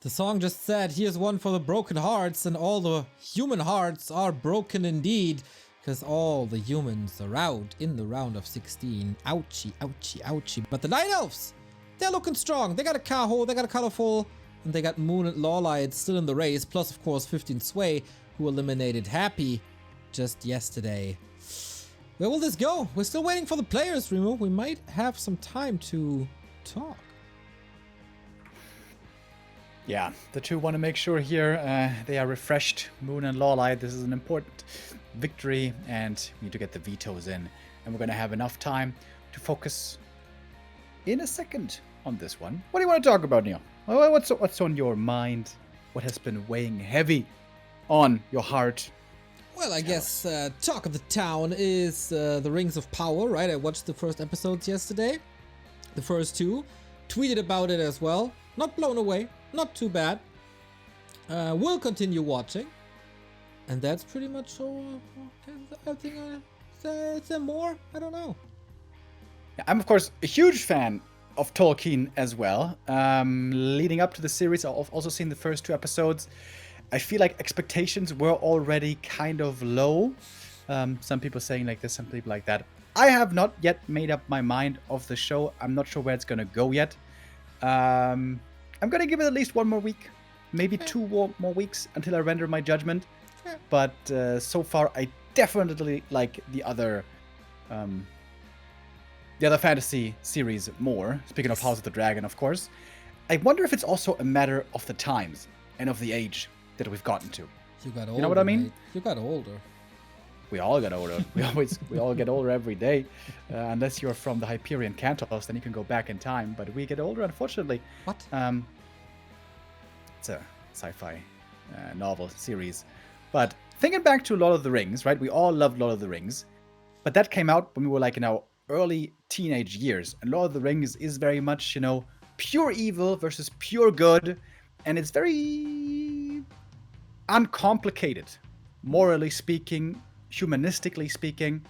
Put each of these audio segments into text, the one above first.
the song just said, here's one for the broken hearts, and all the human hearts are broken indeed, because all the humans are out in the round of 16. Ouchie, ouchie, ouchie. But the Night Elves, they're looking strong. They got a Kaho, they got a Colorful, and they got Moon and LawLiet still in the race, plus of course 15 Sway, who eliminated Happy just yesterday. Where will this go? We're still waiting for the players, Remo. We might have some time to talk. Yeah, the two want to make sure here they are refreshed. Moon and LawLiet, this is an important victory, and we need to get the vetoes in. And we're going to have enough time to focus in a second on this one. What do you want to talk about, Neil? What's on your mind? What has been weighing heavy on your heart? Well, I guess talk of the town is the Rings of Power, right? I watched the first episodes yesterday. The first two. Tweeted about it as well. Not blown away. Not too bad. We'll continue watching. And that's pretty much all. I think is there more? I don't know. I'm, of course, a huge fan of Tolkien as well. Leading up to the series, I've also seen the first two episodes. I feel like expectations were already kind of low. Some people saying like this, some people like that. I have not yet made up my mind of the show. I'm not sure where it's going to go yet. I'm going to give it at least one more week. Maybe 2 more weeks until I render my judgment. But so far, I definitely like the other fantasy series more. Speaking of House of the Dragon, of course. I wonder if it's also a matter of the times and of the age that we've gotten to. You got older. You know what I mean? Mate. You got older. We all got older. We all get older every day. Unless you're from the Hyperion Cantos, then you can go back in time. But we get older, unfortunately. What? It's a sci-fi novel series. But thinking back to Lord of the Rings, right? We all loved Lord of the Rings. But that came out when we were like in our early teenage years. And Lord of the Rings is very much, pure evil versus pure good. And it's very uncomplicated, morally speaking, humanistically speaking.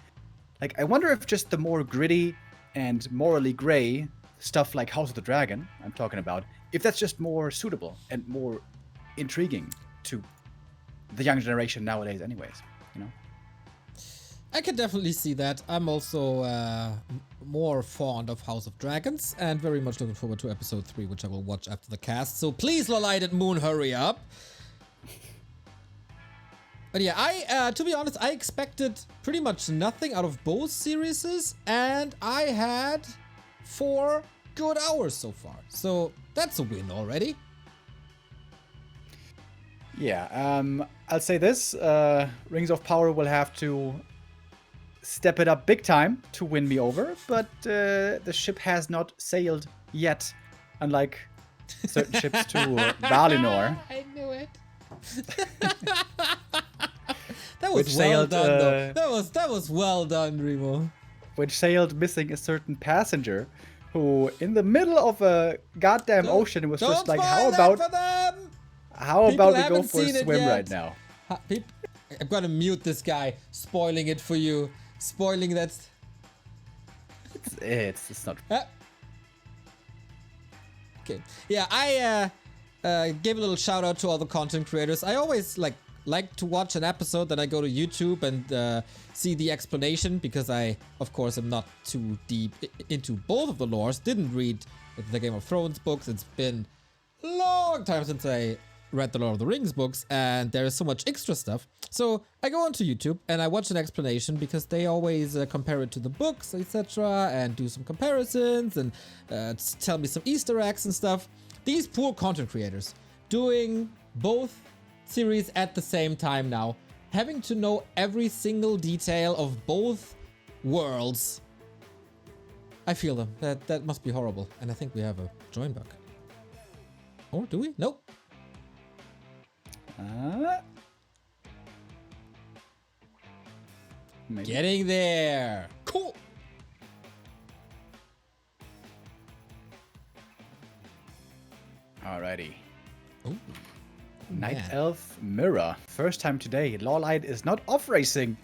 Like, I wonder if just the more gritty and morally gray stuff like House of the Dragon, I'm talking about, if that's just more suitable and more intriguing to the young generation nowadays anyways, I can definitely see that. I'm also more fond of House of Dragons and very much looking forward to episode 3, which I will watch after the cast. So please, LawLiet and Moon, hurry up. But yeah, I to be honest, I expected pretty much nothing out of both series, and I had 4 good hours so far. So that's a win already. Yeah, I'll say this. Rings of Power will have to step it up big time to win me over, but the ship has not sailed yet, unlike certain ships to Valinor. I knew it. That was well done, though. That was well done, Remo. Which sailed missing a certain passenger who, in the middle of a goddamn ocean, was just like, how about we go for a swim right now? I'm gonna mute this guy, spoiling it for you. Spoiling that. It's not. Okay. Yeah, I gave a little shout out to all the content creators. I always like to watch an episode, then I go to YouTube and see the explanation, because I, of course, am not too deep into both of the lores. Didn't read the Game of Thrones books. It's been a long time since I read the Lord of the Rings books, and there is so much extra stuff. So I go onto YouTube and I watch an explanation, because they always compare it to the books, etc., and do some comparisons and tell me some Easter eggs and stuff. These poor content creators doing both series at the same time now, having to know every single detail of both worlds. I feel them. That must be horrible. And I think we have a join bug. Or do we? Nope. Maybe. Getting there. Cool. Alrighty. Ooh. Night Elf Mirror. First time today. LawLiet is not off racing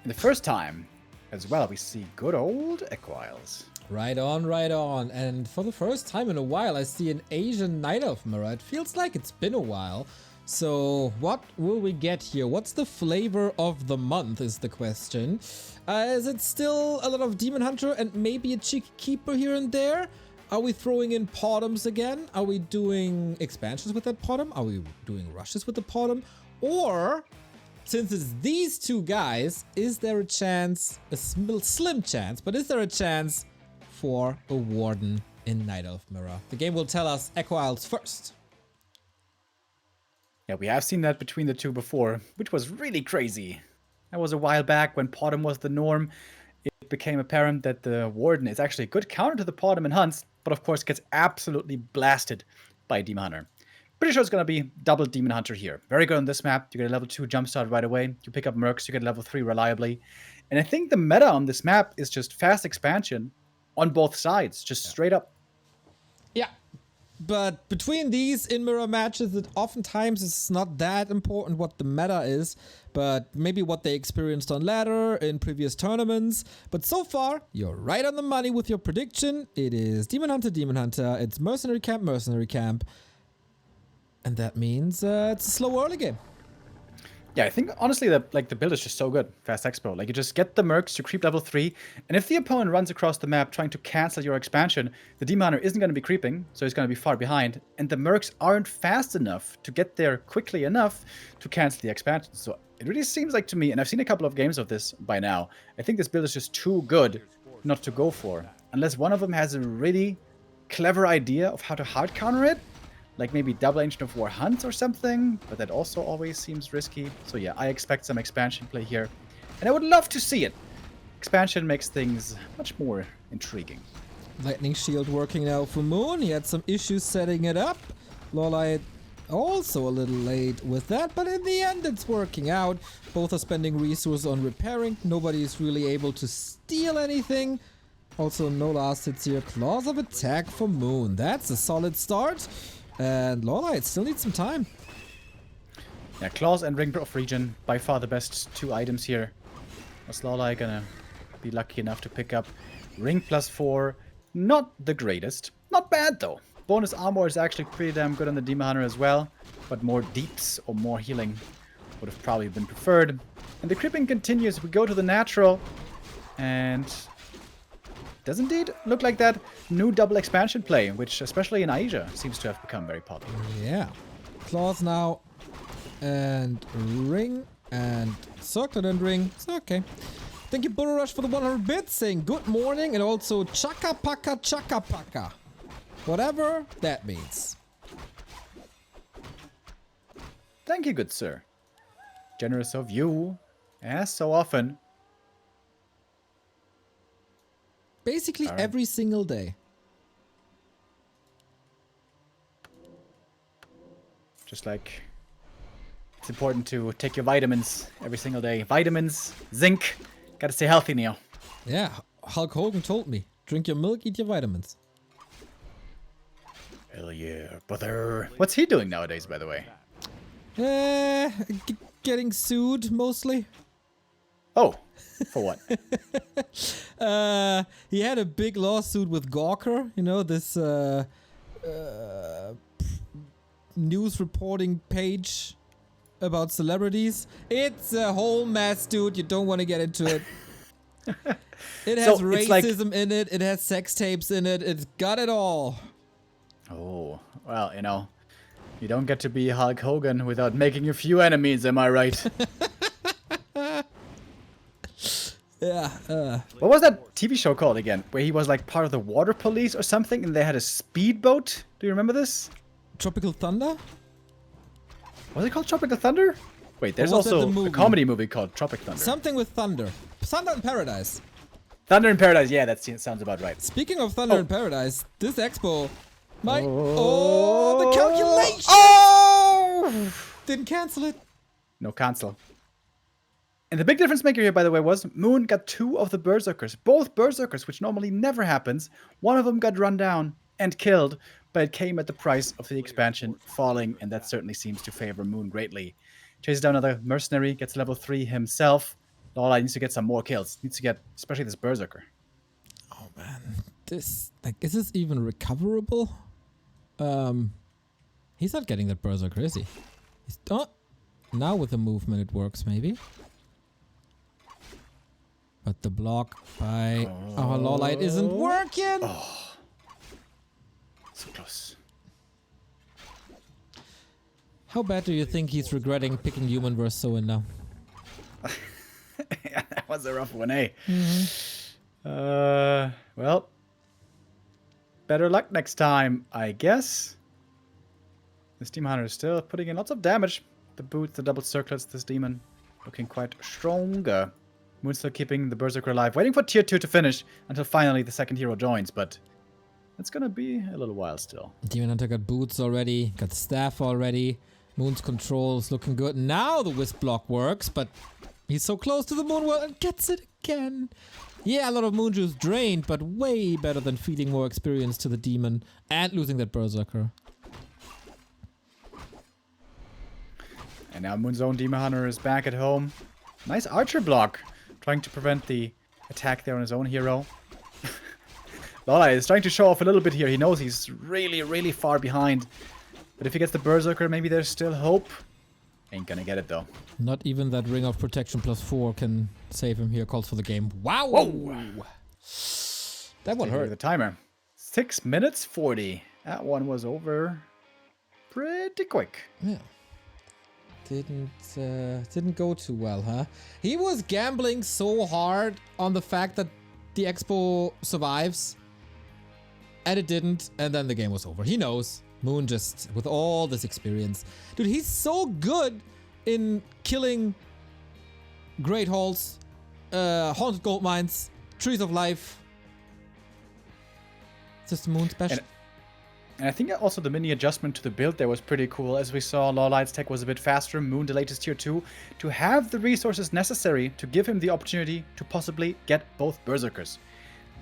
in the first time. As well, we see good old Equiles. Right on, right on. And for the first time in a while, I see an Asian Night Elf mirror. It feels like it's been a while. So what will we get here? What's the flavor of the month is the question. Is it still a lot of Demon Hunter and maybe a cheeky keeper here and there? Are we throwing in Podums again? Are we doing expansions with that Podum? Are we doing rushes with the Podum? Or, since it's these two guys, is there a chance, a slim chance, but is there a chance for a Warden in Night Elf Mirror? The game will tell us Echo Isles first. Yeah, we have seen that between the two before, which was really crazy. That was a while back when Podum was the norm. It became apparent that the Warden is actually a good counter to the Podum in hunts, but of course gets absolutely blasted by Demon Hunter. Pretty sure it's going to be double Demon Hunter here. Very good on this map. You get a level 2 jumpstart right away. You pick up Mercs, you get level 3 reliably. And I think the meta on this map is just fast expansion on both sides, just straight up. Yeah. But between these in-mirror matches, it oftentimes is not that important what the meta is, but maybe what they experienced on ladder in previous tournaments. But so far, you're right on the money with your prediction. It is Demon Hunter, Demon Hunter. It's Mercenary Camp, Mercenary Camp. And that means it's a slow early game. Yeah, I think honestly the build is just so good. Fast Expo. Like you just get the Mercs, you creep level 3, and if the opponent runs across the map trying to cancel your expansion, the Demon Hunter isn't going to be creeping, so he's going to be far behind, and the Mercs aren't fast enough to get there quickly enough to cancel the expansion. So it really seems like to me, and I've seen a couple of games of this by now, I think this build is just too good not to go for. Unless one of them has a really clever idea of how to hard counter it, like maybe double Ancient of War Hunt or something, but that also always seems risky. So yeah, I expect some expansion play here, and I would love to see it. Expansion makes things much more intriguing. Lightning Shield working now for Moon. He had some issues setting it up. LawLiet also a little late with that, but in the end it's working out. Both are spending resources on repairing. Nobody is really able to steal anything. Also no last hits here. Claws of Attack for Moon. That's a solid start. And LawLiet still needs some time. Yeah, Claws and Ring of Regen, by far the best 2 items here. Was LawLiet gonna be lucky enough to pick up Ring +4? Not the greatest. Not bad though. Bonus armor is actually pretty damn good on the Demon Hunter as well. But more deeps or more healing would have probably been preferred. And the creeping continues. We go to the natural. And does indeed look like that new double expansion play, which especially in Asia seems to have become very popular. Yeah. Claws now. And Ring. And Circlet and Ring. It's okay. Thank you, Burro Rush, for the 100 bits, saying good morning, and also Chaka Paka. Whatever that means. Thank you, good sir. Generous of you, as so often. Basically every single day. Just like it's important to take your vitamins every single day. Vitamins, zinc. Gotta stay healthy, Neo. Yeah, Hulk Hogan told me. Drink your milk, eat your vitamins. Hell yeah, brother. What's he doing nowadays, by the way? Getting sued, mostly. Oh, for what? He had a big lawsuit with Gawker, you know, this news reporting page about celebrities. It's a whole mess, dude. You don't want to get into it. It has racism in it. It has sex tapes in it. It's got it all. Oh, well, you know, you don't get to be Hulk Hogan without making a few enemies, am I right? Yeah. What was that TV show called again? Where he was like part of the water police or something and they had a speedboat? Do you remember this? Tropical Thunder? Was it called Tropical Thunder? Wait, there's also a comedy movie called Tropic Thunder. Something with thunder. Thunder in Paradise. Thunder in Paradise, yeah, that sounds about right. Speaking of Thunder in Paradise, this expo might... Oh, the calculation! Oh! Didn't cancel it. No cancel. And the big difference maker here, by the way, was Moon got 2 of the Berserkers. Both Berserkers, which normally never happens. One of them got run down and killed, but it came at the price of the expansion falling, and that certainly seems to favor Moon greatly. Chases down another Mercenary, gets level 3 himself. LawLiet needs to get some more kills. Needs to get, especially this Berserker. Oh, man. this, like, is this even recoverable? He's not getting that berserker, is he? He's not. Now with the movement it works, maybe. But the block by our LawLiet isn't working! Oh. So close. How bad do you think he's regretting picking human versus Soin now? Yeah, that was a rough one, eh? Mm-hmm. Well, better luck next time, I guess. This Demon Hunter is still putting in lots of damage. The boots, the double circlets, this demon looking quite stronger. Moon's still keeping the Berserker alive, waiting for tier 2 to finish until finally the second hero joins, but it's gonna be a little while still. Demon Hunter got boots already, got staff already. Moon's control is looking good. Now the Wisp block works, but he's so close to the Moon World and gets it again. Yeah, a lot of Moon Juice drained, but way better than feeding more experience to the demon and losing that Berserker. And now Moon's own Demon Hunter is back at home. Nice archer block, trying to prevent the attack there on his own hero. LawLiet is trying to show off a little bit here. He knows he's really, really far behind. But if he gets the Berserker, maybe there's still hope. Ain't gonna get it though. Not even that Ring of Protection +4 can save him here. Calls for the game. Wow! Whoa! That one hurt. The timer. 6 minutes 40. That one was over pretty quick. Yeah. Didn't go too well, huh? He was gambling so hard on the fact that the Expo survives. And it didn't. And then the game was over. He knows. Moon just, with all this experience. Dude, he's so good in killing Great Halls, Haunted Gold Mines, Trees of Life. It's just a Moon special. And I think also the mini adjustment to the build there was pretty cool. As we saw, LawLiet's tech was a bit faster. Moon delayed his tier 2 to have the resources necessary to give him the opportunity to possibly get both Berserkers.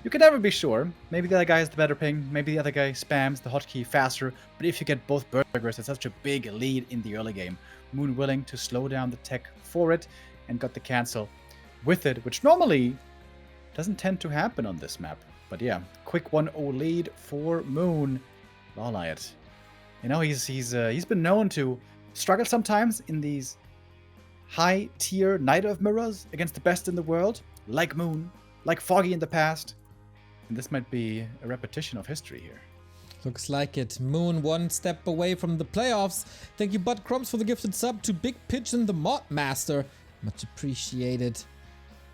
You can never be sure. Maybe the other guy is the better ping. Maybe the other guy spams the hotkey faster. But if you get both Berserkers, it's such a big lead in the early game. Moon willing to slow down the tech for it and got the cancel with it, which normally doesn't tend to happen on this map. But yeah, quick 1-0 lead for Moon. LawLiet. You know, he's been known to struggle sometimes in these high-tier Night of Mirrors against the best in the world, like Moon, like Foggy in the past. And this might be a repetition of history here. Looks like it. Moon one step away from the playoffs. Thank you, Bud Crumbs, for the gifted sub to Big Pigeon the Mod Master. Much appreciated.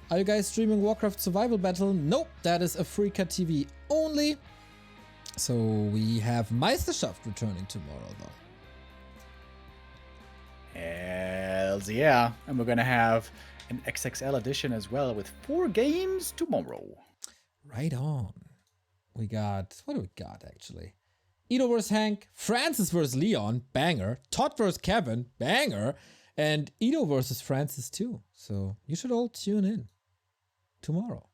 Are you guys streaming Warcraft Survival Battle? Nope, that is Afrika TV only. So we have Meisterschaft returning tomorrow, though. Hells yeah. And we're gonna have an XXL edition as well with 4 games tomorrow. Right on. We got... What do we got, actually? Ito vs. Hank, Francis vs. Leon, banger. Todd vs. Kevin, banger. And Ito vs. Francis, too. So you should all tune in tomorrow.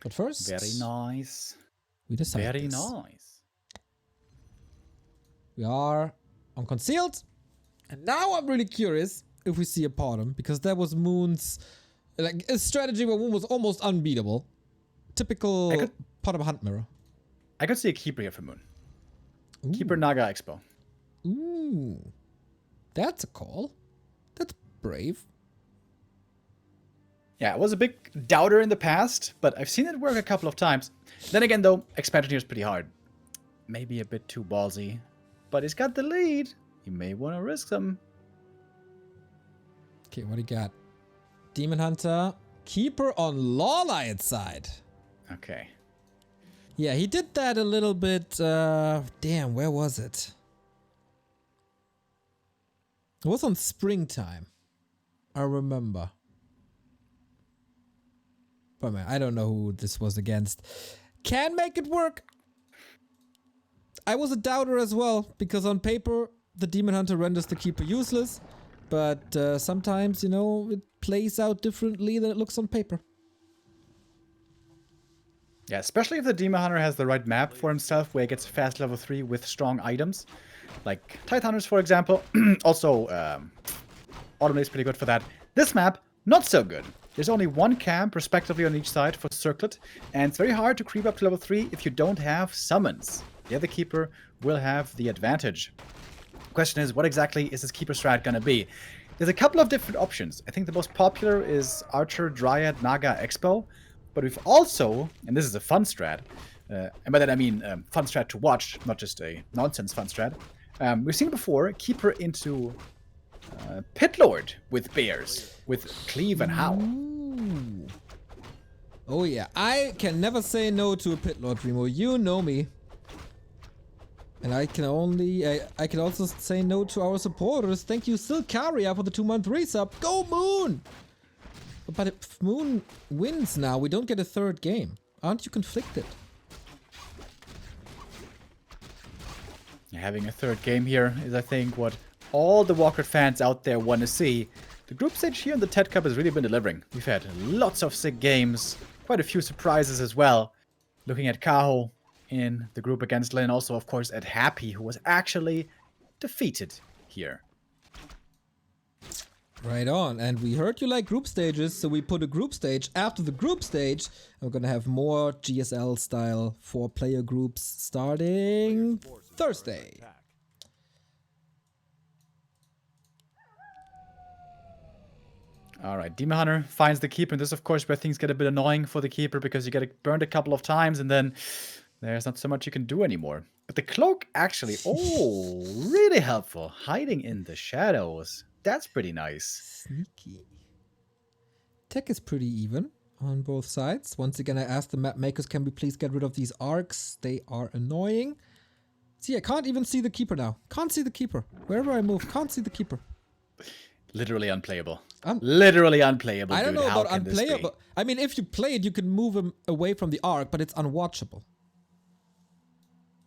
But first... Very nice. We decide Very this. nice. We are on Concealed. And now I'm really curious if we see a Potom, because that was Moon's... Like, a strategy where Moon was almost unbeatable. Typical Potom Hunt Mirror. I could see a Keeper here for Moon. Ooh. Keeper Naga Expo. Ooh. That's a call. That's brave. Yeah, it was a big doubter in the past, but I've seen it work a couple of times. Then again, though, expansion here is pretty hard. Maybe a bit too ballsy. But he's got the lead. You may want to risk some. Okay, what do you got? Demon Hunter. Keeper on LawLiet's side. Okay. Yeah, he did that a little bit. Damn, where was it? It was on Springtime. I remember. But man, I don't know who this was against. Can make it work. I was a doubter as well, because on paper, the Demon Hunter renders the Keeper useless. But sometimes, you know, it plays out differently than it looks on paper. Yeah, especially if the Demon Hunter has the right map for himself, where he gets fast level 3 with strong items. Like Tide Hunters, for example. Also, Autumn is pretty good for that. This map, not so good. There's only one camp, respectively, on each side for Circlet, and it's very hard to creep up to level 3 if you don't have summons. The other keeper will have the advantage. Question is, what exactly is this keeper strat going to be? There's a couple of different options. I think the most popular is Archer, Dryad, Naga, Expo, but we've also, and this is a fun strat, and by that I mean fun strat to watch, not just a nonsense fun strat. We've seen before, keeper into Pit Lord with bears, with Cleave and Howl. Ooh. Oh yeah, I can never say no to a Pit Lord, Remo. You know me. And I can also say no to our supporters. Thank you, Silcaria, for the 2-month resub. Go Moon! But if Moon wins now, we don't get a third game. Aren't you conflicted? Having a third game here is, I think, what all the Warcraft fans out there want to see. The group stage here in the TeD Cup has really been delivering. We've had lots of sick games, quite a few surprises as well. Looking at Kaho in the group against Lin, also, of course, at Happy, who was actually defeated here. Right on. And we heard you like group stages, so we put a group stage after the group stage. And we're gonna have more GSL-style 4-player groups starting Thursday. Alright, Demon Hunter finds the keeper, and this is, of course, where things get a bit annoying for the keeper, because you get burned a couple of times, and then there's not so much you can do anymore. But the cloak actually, oh, really helpful. Hiding in the shadows. That's pretty nice. Sneaky. Tech is pretty even on both sides. Once again, I asked the map makers, can we please get rid of these arcs? They are annoying. See, I can't even see the keeper now. Can't see the keeper. Wherever I move, can't see the keeper. Literally unplayable. Literally unplayable, I don't dude. know How about can this be? unplayable. I mean, if you play it, you can move him away from the arc, but it's unwatchable.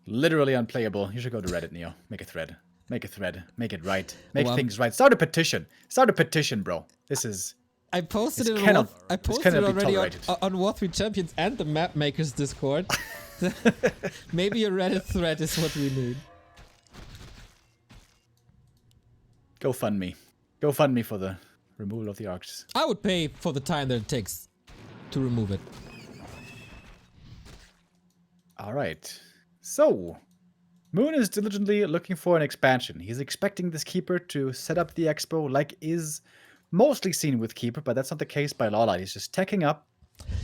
Literally unplayable. You should go to Reddit, Neo. Make a thread. Make a thread. Make it right. Make things right. Start a petition. Start a petition, bro. This is... I posted it I posted it already on War3 Champions and the map makers Discord. Maybe a Reddit thread is what we need. Go fund me. Go fund me for the removal of the arcs. I would pay for the time that it takes to remove it. Alright. So, Moon is diligently looking for an expansion. He's expecting this keeper to set up the expo like is mostly seen with keeper, but that's not the case by LawLiet. He's just teching up.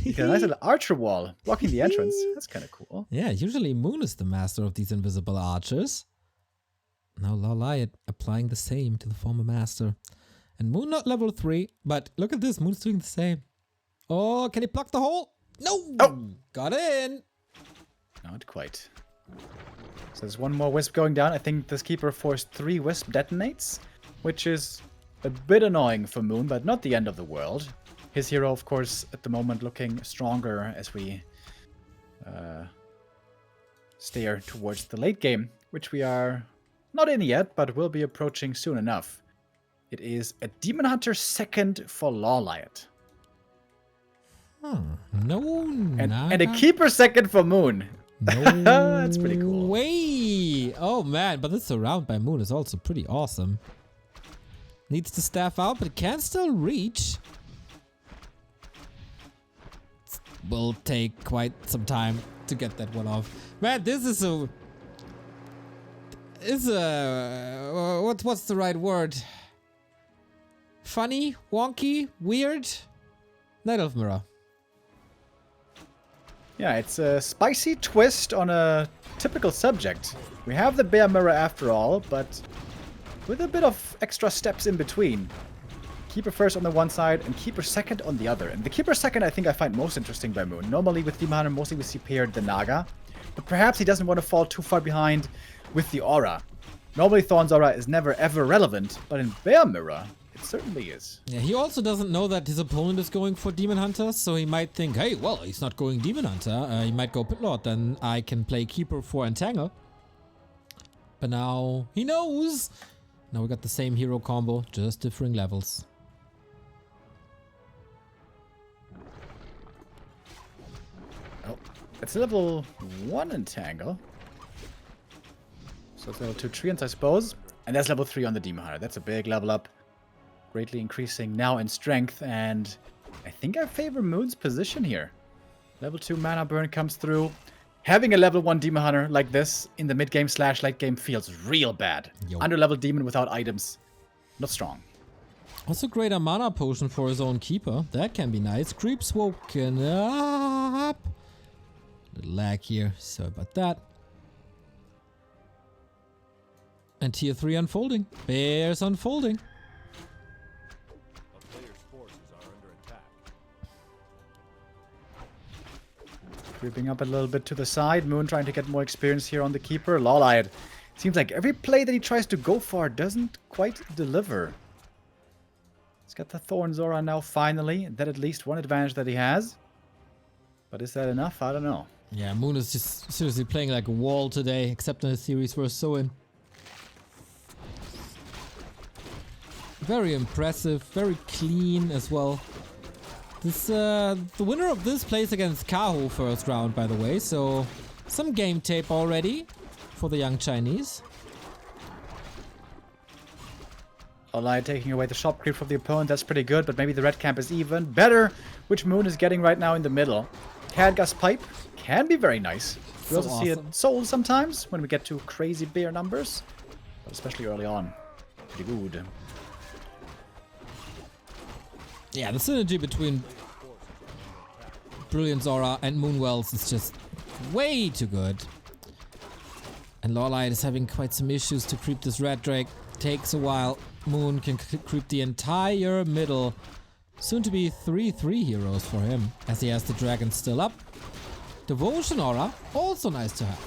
He's got a nice little archer wall blocking the entrance. That's kind of cool. Yeah, usually Moon is the master of these invisible archers. Now LawLiet applying the same to the former master. And Moon not level 3, but look at this, Moon's doing the same. Oh, can he block the hole? No! Oh! Got in! Not quite. So there's one more wisp going down. I think this keeper forced 3 wisp detonates, which is a bit annoying for Moon, but not the end of the world. His hero, of course, at the moment looking stronger as we steer towards the late game, which we are not in yet, but will be approaching soon enough. It is a Demon Hunter second for LawLiet. No, and a keeper second for Moon. No That's pretty cool. Way! Oh man, but this surround by Moon is also pretty awesome. Needs to staff out, but it can still reach. Will take quite some time to get that one off. Man, this is a... what's the right word? Funny? Wonky? Weird? Night Elf Mirror. Yeah, it's a spicy twist on a typical subject. We have the bear mirror after all, but with a bit of extra steps in between. Keeper first on the one side and keeper second on the other. And the keeper second I think I find most interesting by Moon. Normally with Demon Hunter, mostly we see paired the Naga. But perhaps he doesn't want to fall too far behind with the Aura. Normally Thorn's Aura is never ever relevant, but in Bear Mirror, it certainly is. Yeah, he also doesn't know that his opponent is going for Demon Hunter, so he might think, hey, well, he's not going Demon Hunter. He might go Pit Lord, then I can play Keeper for Entangle. But now he knows. Now we got the same hero combo, just differing levels. Oh, it's level 1 Entangle. So it's level 2 Treants, I suppose. And that's level 3 on the Demon Hunter. That's a big level up. Greatly increasing now in strength, and I think I favor Moon's position here. Level 2 mana burn comes through. Having a level 1 Demon Hunter like this in the mid-game / late game feels real bad. Yo. Under-level Demon without items. Not strong. Also great mana potion for his own keeper. That can be nice. Creeps woken up. Little lag here. Sorry about that. And tier 3 unfolding. Bears unfolding. A player's forces are under attack. Creeping up a little bit to the side. Moon trying to get more experience here on the keeper. LawLiet. Seems like every play that he tries to go for doesn't quite deliver. He's got the Thorn Zora now finally. That at least one advantage that he has. But is that enough? I don't know. Yeah, Moon is just seriously playing like a wall today, except in the series we're so in. Very impressive, very clean as well. This the winner of this plays against Kaho first round, by the way, so some game tape already for the young Chinese. LawLiet taking away the shop creep from the opponent, that's pretty good, but maybe the red camp is even better, which Moon is getting right now in the middle. Cadgas Pipe can be very nice. We also see it sold sometimes when we get to crazy bear numbers, but especially early on. Pretty good. Yeah, the synergy between Brilliant Zora and Moonwells is just way too good. And LawLiet is having quite some issues to creep this Red Drake. Takes a while. Moon can creep the entire middle. Soon to be 3/3 heroes for him, as he has the dragon still up. Devotion Aura, also nice to have.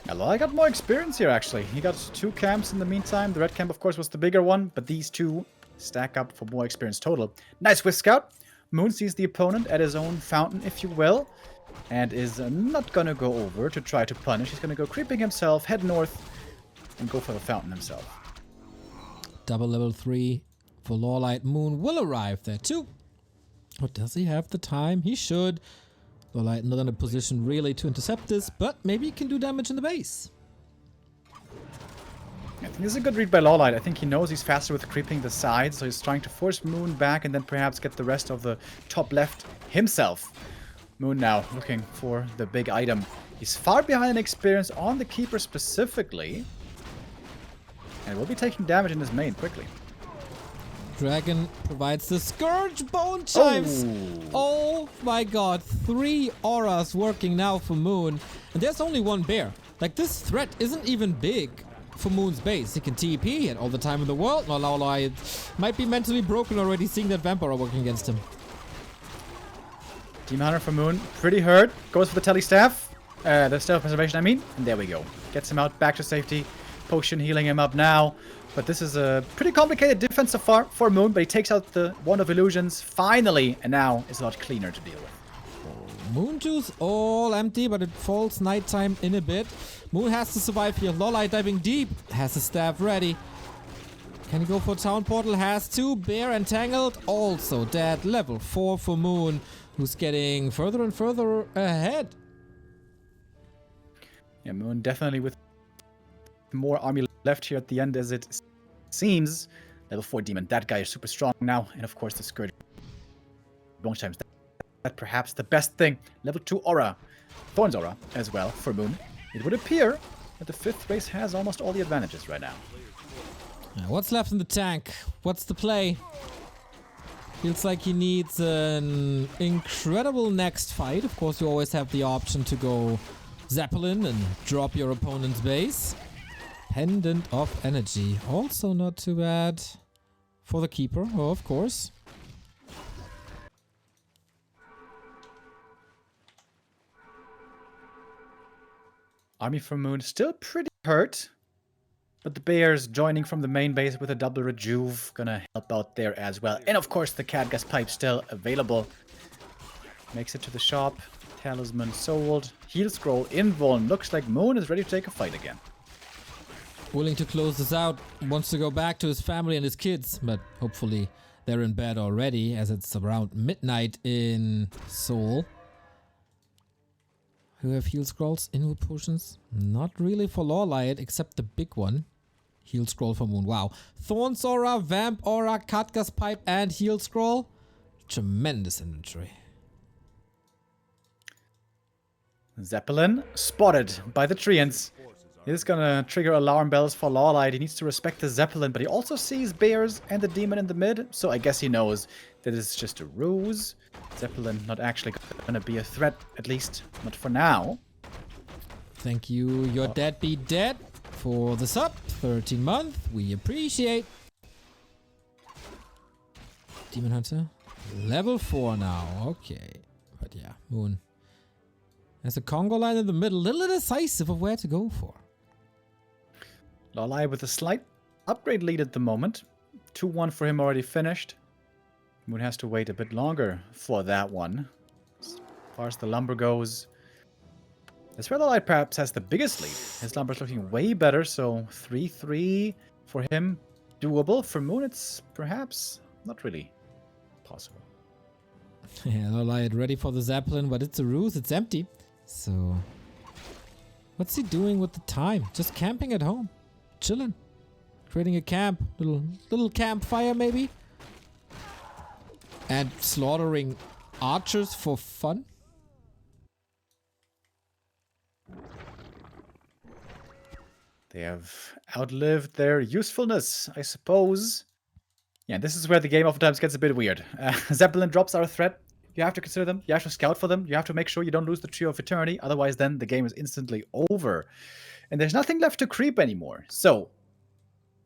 Yeah, LawLiet got more experience here actually. He got 2 camps in the meantime. The red camp of course was the bigger one, but these 2 stack up for more experience total. Nice Whisk Scout. Moon sees the opponent at his own fountain, if you will, and is not gonna go over to try to punish. He's gonna go creeping himself, head north, and go for the fountain himself. Double level 3 for LawLiet. Moon will arrive there too. Or does he have the time? He should. LawLiet not in a position really to intercept this, but maybe he can do damage in the base. I think this is a good read by LawLiet. I think he knows he's faster with creeping the sides, so he's trying to force Moon back and then perhaps get the rest of the top left himself. Moon now looking for the big item. He's far behind in experience on the keeper specifically, and will be taking damage in his main quickly. Dragon provides the Scourge Bone Chimes. Oh my god, 3 auras working now for Moon. And there's only 1 bear. Like, this threat isn't even big for Moon's base. He can TP and all the time in the world. Now LawLiet might be mentally broken already seeing that Vampire working against him. Demon Hunter for Moon, pretty hurt. Goes for the Telly Staff. The Staff of Preservation, I mean. And there we go. Gets him out back to safety. Potion healing him up now. But this is a pretty complicated defense so far for Moon, but he takes out the Wand of Illusions finally, and now it's a lot cleaner to deal with. Moon juice all empty, but it falls nighttime in a bit. Moon has to survive here. LawLiet diving deep. Has his staff ready. Can he go for Town Portal? Has to. Bear entangled. Also dead. Level 4 for Moon, who's getting further and further ahead. Yeah, Moon definitely with more army left here at the end as it seems. Level 4 Demon. That guy is super strong now. And of course the Scourge. Long times. That perhaps the best thing. Level 2 Aura. Thorn's Aura as well for Moon. It would appear that the 5th race has almost all the advantages right now. What's left in the tank? What's the play? Feels like he needs an incredible next fight. Of course, you always have the option to go Zeppelin and drop your opponent's base. Pendant of Energy. Also not too bad for the keeper, oh, of course. Army for Moon still pretty hurt. But the Bears joining from the main base with a double rejuve. Gonna help out there as well. And of course the Cadgas Pipe still available. Makes it to the shop. Talisman sold. Heal Scroll invuln. Looks like Moon is ready to take a fight again. Willing to close this out. Wants to go back to his family and his kids. But hopefully they're in bed already, as it's around midnight in Seoul. Who have heal scrolls? Inward potions? Not really for LawLiet, except the big one. Heal scroll for Moon. Wow. Thorn's Aura, Vamp Aura, Katga's Pipe, and Heal Scroll. Tremendous inventory. Zeppelin spotted by the Treants. He's gonna trigger alarm bells for LawLiet. He needs to respect the Zeppelin, but he also sees bears and the demon in the mid, so I guess he knows that it's just a ruse. Zeppelin not actually gonna be a threat, at least not for now. Thank you, your dad be dead, for the sub. 13 month. We appreciate. Demon Hunter. Level 4 now. Okay. But yeah, Moon. There's a Congo line in the middle. Little indecisive of where to go for. LawLiet with a slight upgrade lead at the moment. 2-1 for him already finished. Moon has to wait a bit longer for that one. As far as the lumber goes, that's where LawLiet perhaps has the biggest lead. His lumber's looking way better, so 3-3 for him. Doable. For Moon, it's perhaps not really possible. Yeah, LawLiet ready for the Zeppelin, but it's a ruse. It's empty. So, what's he doing with the time? Just camping at home. Chilling. Creating a camp. Little campfire, maybe? And slaughtering archers for fun? They have outlived their usefulness, I suppose. Yeah, this is where the game oftentimes gets a bit weird. Zeppelin drops are a threat. You have to consider them. You have to scout for them. You have to make sure you don't lose the Tree of Eternity. Otherwise, then the game is instantly over. And there's nothing left to creep anymore. So,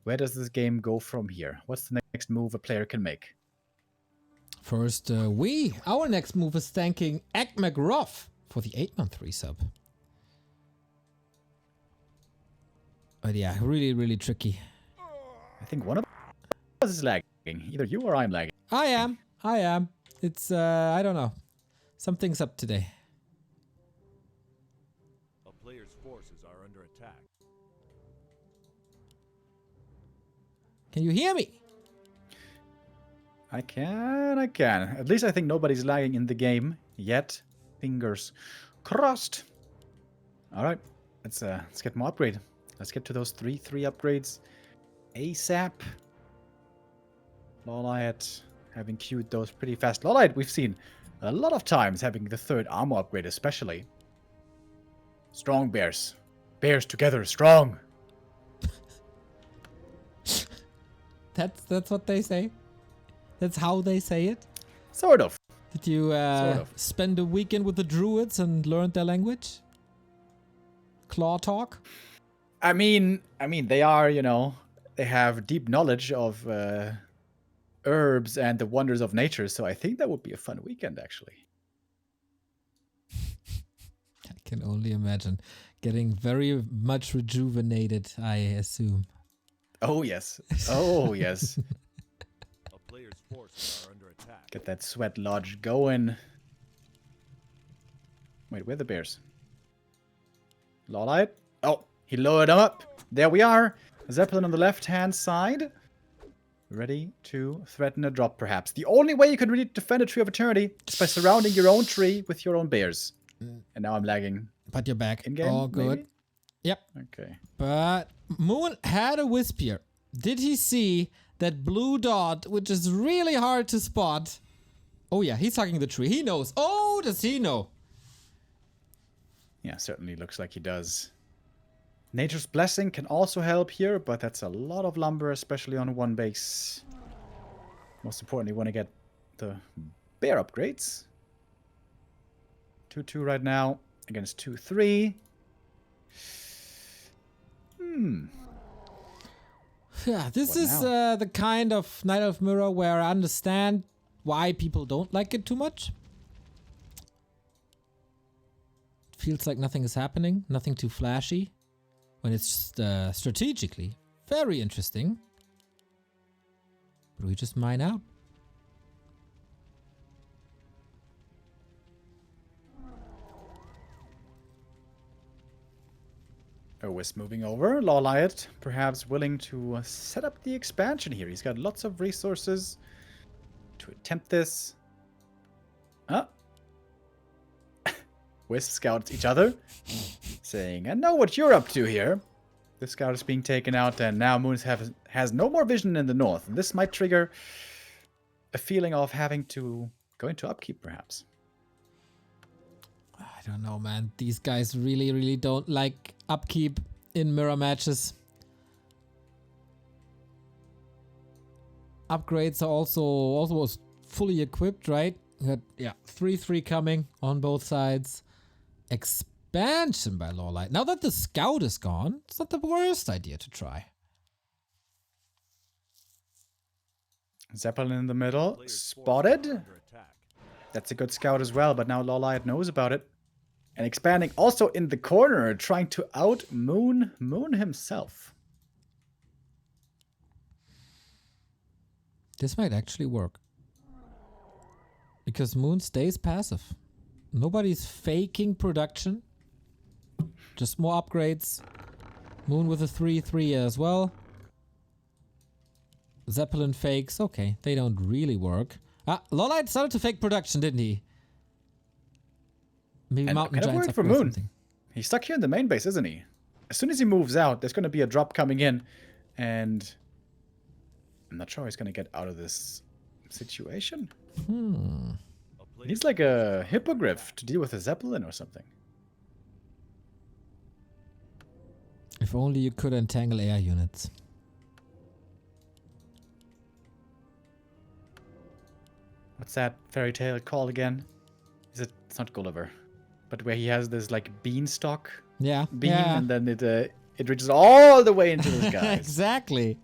where does this game go from here? What's the next move a player can make? First, our next move is thanking Ekmegruff for the 8-month resub. But yeah, really, really tricky. I think one of us is lagging. Either you or I'm lagging. I am. It's, I don't know. Something's up today. A player's forces are under attack. Can you hear me? I can. At least I think nobody's lagging in the game yet. Fingers crossed. All right, let's get more upgrade. Let's get to those 3-3 upgrades ASAP. LawLiet having queued those pretty fast. LawLiet, we've seen a lot of times having the 3rd armor upgrade, especially. Strong bears. Bears together, strong. That's what they say. That's how they say it. Sort of. Did you spend a weekend with the druids and learn their language? Claw talk? I mean, they are, they have deep knowledge of herbs and the wonders of nature, so I think that would be a fun weekend, actually. I can only imagine. Getting very much rejuvenated, I assume. Oh, yes. Oh, yes. A player's forces are under attack. Get that sweat lodge going. Wait, where are the bears? LawLiet? Oh, he lowered them up. There we are. Zeppelin on the left-hand side. Ready to threaten a drop, perhaps. The only way you can really defend a Tree of Eternity is by surrounding your own tree with your own bears. And now I'm lagging. But you're back. In-game, All good. maybe? Yep. Okay. But Moon had a wisp here. Did he see that blue dot, which is really hard to spot? Oh yeah, he's hugging the tree. He knows. Oh, does he know? Yeah, certainly looks like he does. Nature's Blessing can also help here, but that's a lot of lumber, especially on one base. Most importantly, want to get the bear upgrades. 2-2 right now against 2-3. Yeah, this What is now? the kind of Night of Mirror where I understand why people don't like it too much. Feels like nothing is happening, nothing too flashy. When it's strategically very interesting. But we just mine out. Wisp moving over. LawLiet perhaps willing to set up the expansion here. He's got lots of resources to attempt this. Wisp scouts each other, saying, I know what you're up to here. This scout is being taken out, and now Moon has no more vision in the north. And this might trigger a feeling of having to go into upkeep, perhaps. I don't know, man. These guys really, really don't like upkeep in mirror matches. Upgrades are also fully equipped, right? Yeah, 3/3 coming on both sides. Expansion by LawLiet. Now that the scout is gone, it's not the worst idea to try. Zeppelin in the middle, spotted. Under attack. That's a good scout as well, but now LawLiet knows about it. And expanding also in the corner, trying to out Moon himself. This might actually work. Because Moon stays passive. Nobody's faking production. Just more upgrades. Moon with a 3/3 as well. Zeppelin fakes. Okay, they don't really work. LawLiet started to fake production, didn't he? Maybe And Mountain kind of Giants worried for upgrade Moon. something. He's stuck here in the main base, isn't he? As soon as he moves out, there's going to be a drop coming in. And I'm not sure he's going to get out of this situation. He needs like a hippogriff to deal with a Zeppelin or something. If only you could entangle air units. What's that fairy tale called again? It's not Gulliver, but where he has this like beanstalk Yeah. beam, yeah. and then it reaches all the way into the skies. Exactly.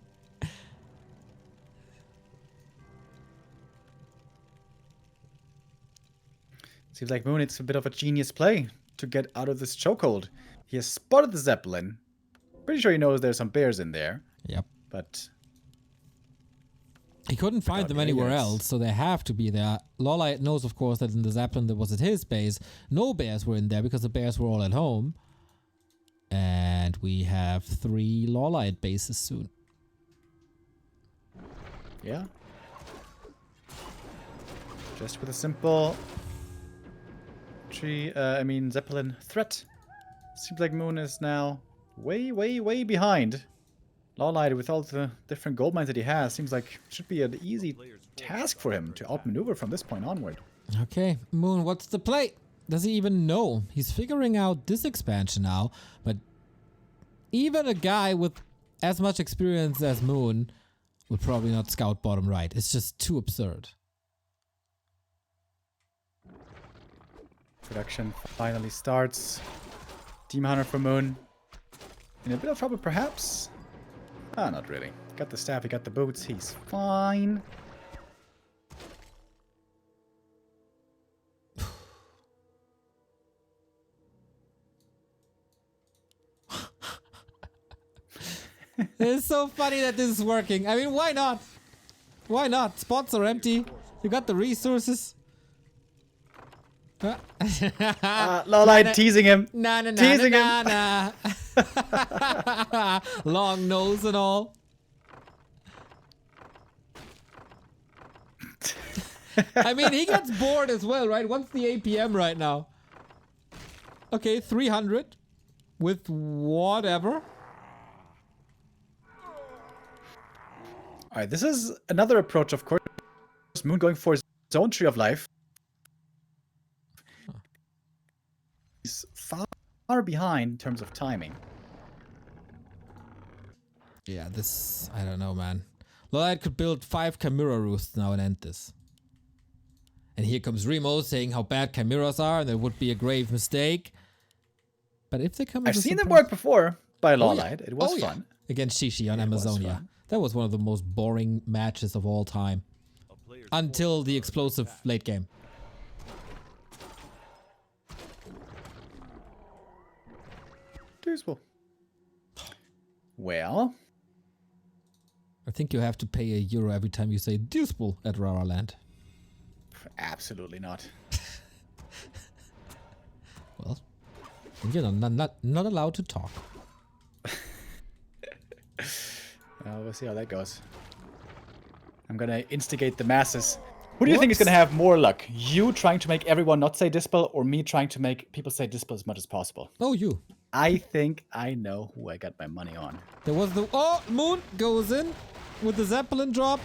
Seems like Moon, it's a bit of a genius play to get out of this chokehold. He has spotted the Zeppelin. Pretty sure he knows there's some bears in there, Yep. but He couldn't find Without them anywhere aliens. else, so they have to be there. LawLiet knows, of course, that in the Zeppelin that was at his base, no bears were in there because the bears were all at home. And we have 3 LawLiet bases soon. yeah. Just with a simple Zeppelin threat. Seems like Moon is now way, way, way behind. LawLiet, with all the different gold mines that he has, seems like it should be an easy task for him to outmaneuver from this point onward. Okay, Moon, what's the play? Does he even know? He's figuring out this expansion now, but even a guy with as much experience as Moon would probably not scout bottom right. It's just too absurd. Production finally starts. Team Hunter for Moon. In a bit of trouble, perhaps? Not really. Got the staff, he got the boots, he's fine. It's so funny that this is working. I mean, why not? Why not? Spots are empty. You got the resources. LawLiet teasing him. Nah, nah, nah, Teasing nah, nah, nah. Long nose and all. I mean, he gets bored as well, right? What's the APM right now? Okay, 300 with whatever. Alright, this is another approach, of course. Moon going for his own tree of life. He's far behind in terms of timing. Yeah, this... I don't know, man. LawLiet could build 5 Chimera roosts now and end this. And here comes Remo saying how bad Chimeras are and it would be a grave mistake. But if they come... I've seen them work before by Oh, yeah. LawLiet. It was Oh, yeah. fun. Against Shishi on It was Amazonia. fun. That was one of the most boring matches of all time. A player's Until forces the are explosive under attack. late game. Useful. Well, I think you have to pay €1 every time you say Dewsbull at Rara Land. absolutely not. Well, you're not allowed to talk. We'll see how that goes. I'm gonna instigate the masses. Who do you think is gonna have more luck? You trying to make everyone not say Dispel, or me trying to make people say Dispel as much as possible? Oh, you. I think I know who I got my money on. There was the... Oh, Moon goes in with the Zeppelin drop.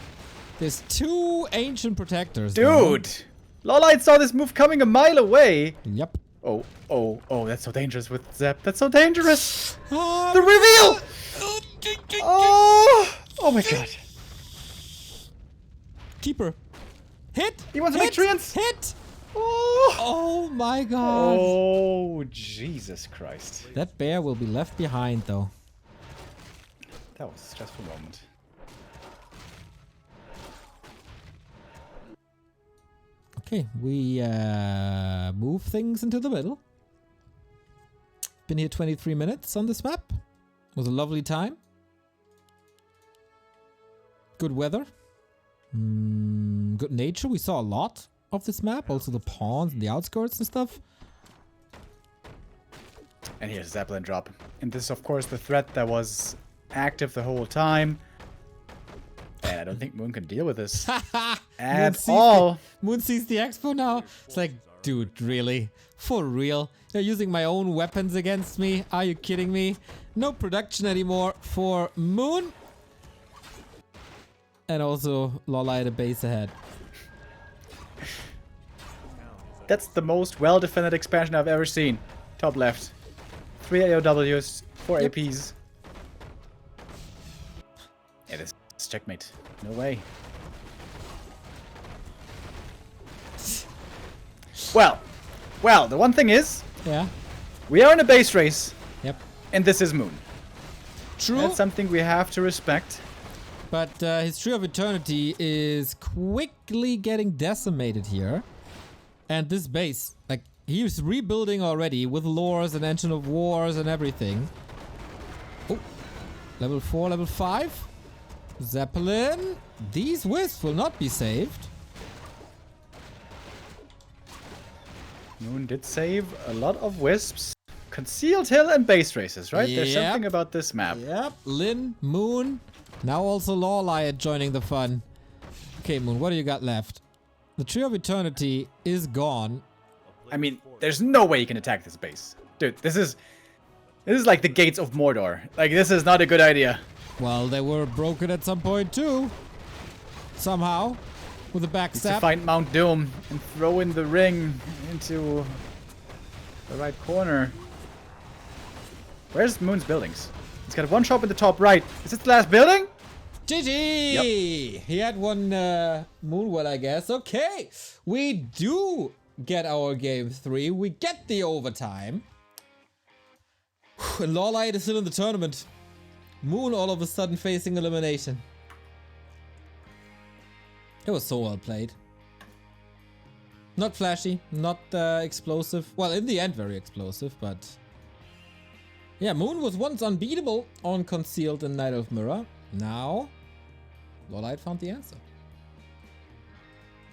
There's 2 ancient protectors. Dude! LawLiet saw this move coming a mile away. Yep. Oh, that's so dangerous with Zap. That's so dangerous. Oh, The reveal! Oh my god. Keeper. Hit! He wants to make treants. Hit! Oh. Oh my god. Oh, Jesus Christ. That bear will be left behind though. That was a stressful moment. Okay, we move things into the middle. Been here 23 minutes on this map. Was a lovely time. Good weather. Good nature. We saw a lot of this map. Also the pawns and the outskirts and stuff. And here's a Zeppelin drop. And this is, of course, the threat that was active the whole time. And I don't think Moon can deal with this at all. Moon sees the expo now. It's like, dude, really? For real? You're using my own weapons against me? Are you kidding me? No production anymore for Moon. And also, LawLiet a base ahead. That's the most well-defended expansion I've ever seen. Top left. 3 AOWs, 4 Yep. APs. Yeah, this is checkmate. No way. Well, the one thing is, Yeah. we are in a base race, Yep. and this is Moon. True. That's something we have to respect. But his Tree of Eternity is quickly getting decimated here. And this base, like, he's rebuilding already with lores and Engine of Wars and everything. Oh, level 4, level 5. Zeppelin. These wisps will not be saved. Moon did save a lot of wisps. Concealed hill and base races, right? There's Yep. something about this map. Yep. Lin, Moon. Now also LawLiet joining the fun. Okay, Moon, what do you got left? The Tree of Eternity is gone. I mean, there's no way you can attack this base. Dude, this is like the gates of Mordor. Like, this is not a good idea. Well, they were broken at some point too. Somehow. With a To backstab. find Mount Doom and throw in the ring into the right corner. Where's Moon's buildings? He's got one shop in the top right. Is this the last building? GG! He had one Moonwell, I guess. Okay. We do get our game 3. We get the overtime. And LawLiet is still in the tournament. Moon all of a sudden facing elimination. It was so well played. Not flashy, not explosive. Well, in the end, very explosive, but... Yeah, Moon was once unbeatable on Concealed and Night of Mirror. Now, LawLiet found the answer.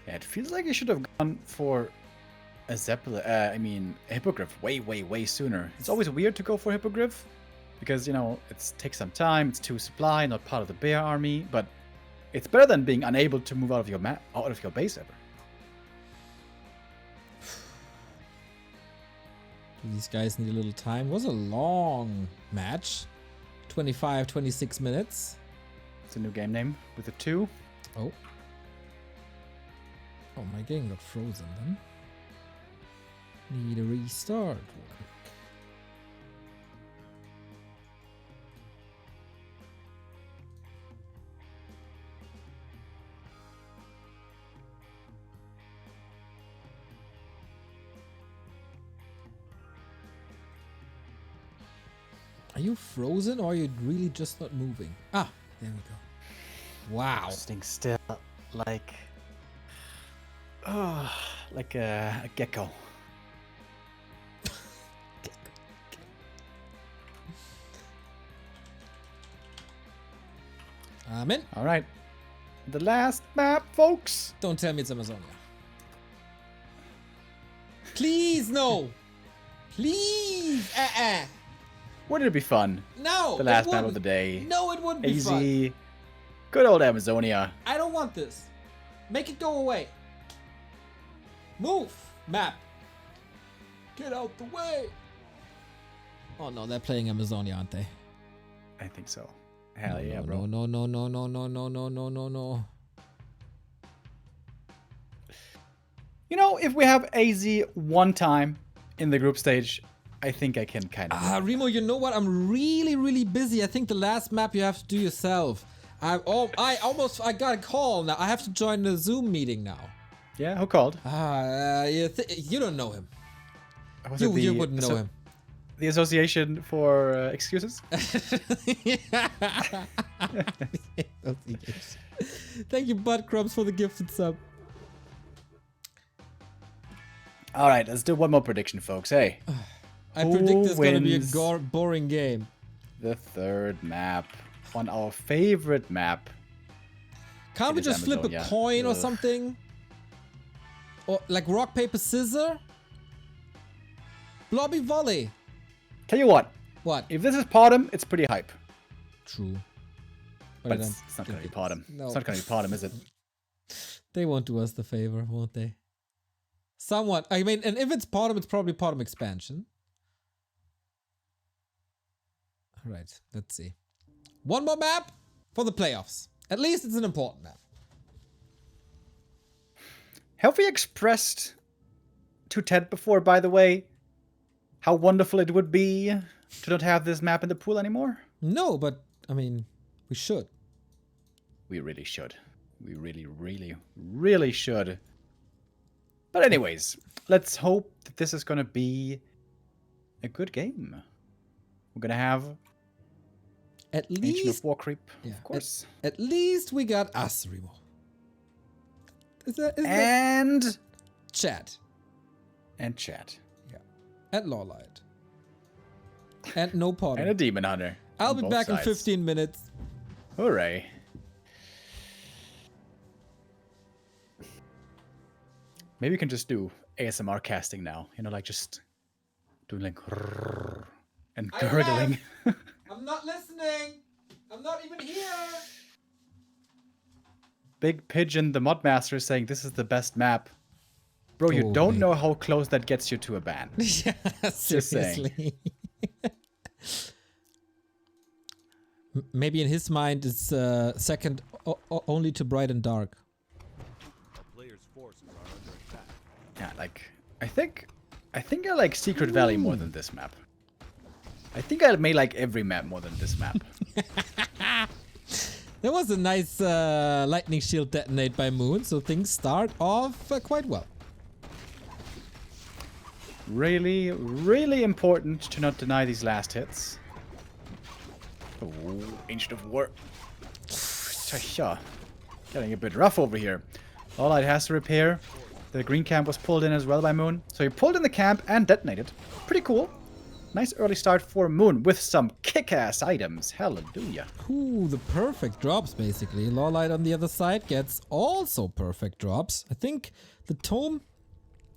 Yeah, it feels like he should have gone for a Zeppelin. A Hippogriff way sooner. It's always weird to go for Hippogriff because, you know, it takes some time. It's 2 supply, not part of the bear army, but it's better than being unable to move out of your base ever. These guys need a little time. It was a long match. 25, 26 minutes. It's a new game name with a 2. Oh. Oh, my game got frozen then. Need a restart. Are you frozen or are you really just not moving? Ah, there we go. Wow. Sitting still like a gecko. I'm in. All right. The last map, folks. Don't tell me it's Amazonia. Please, no. Please. Wouldn't it be fun? No. The last map of the day. No, it wouldn't be fun. Easy. Good old Amazonia. I don't want this. Make it go away. Move. Map. Get out the way. Oh no, they're playing Amazonia, aren't they? I think so. Hell yeah, bro. No. You know, if we have AZ one time in the group stage, I think I can kind of. Remo, you know what? I'm really busy. I think the last map you have to do yourself. I got a call now. I have to join the Zoom meeting now. Yeah, who called? You don't know him. Was You, it the, you wouldn't know him. The Association for Excuses? Thank you, Bud Crumbs, for the gifted sub. All right, let's do one more prediction, folks. Hey. I predict this is going to be a boring game. The third map on our favorite map. Can't we just flip a Amazonia. coin or Ugh. something? Or like rock, paper, scissor? Blobby volley. Tell you what, What? if this is Podem, it's pretty hype. True. But it's not going to be Podem. No. It's not going to be Podem, is it? They won't do us the favor, won't they? Somewhat. I mean, and if it's Podem, it's probably Podem expansion. Alright, let's see. One more map for the playoffs. At least it's an important map. Have we expressed to TeD before, by the way, how wonderful it would be to not have this map in the pool anymore? No, but, I mean, we should. We really should. We really should. But anyways, let's hope that this is going to be a good game. We're going to have At Ancient least, of War Creep, yeah, of course. at least we got us, Remo. Is that And chat? chat. Yeah. And LawLiet. And no Podem. And a Demon Hunter. I'll on be both back in sides. 15 minutes. Hooray. Maybe we can just do ASMR casting now. You know, like just doing like and gurgling. I'm not listening. I'm not even here. Big Pigeon, the mod master, is saying this is the best map. Bro, you Oh, don't wait. know how close that gets you to a ban. Yeah, saying. seriously. Maybe in his mind it's second only to Bright and Dark. A player's forces are under attack. Yeah, like I think I like Secret Valley more than this map. I think I may like every map more than this map. There was a nice lightning shield detonate by Moon, so things start off quite well. Really important to not deny these last hits. Oh, Ancient of War. Getting a bit rough over here. LawLiet has to repair. The green camp was pulled in as well by Moon. So he pulled in the camp and detonated. Pretty cool. Nice early start for Moon with some kick-ass items. Hallelujah. Ooh, the perfect drops basically. LawLiet on the other side gets also perfect drops. I think the tome...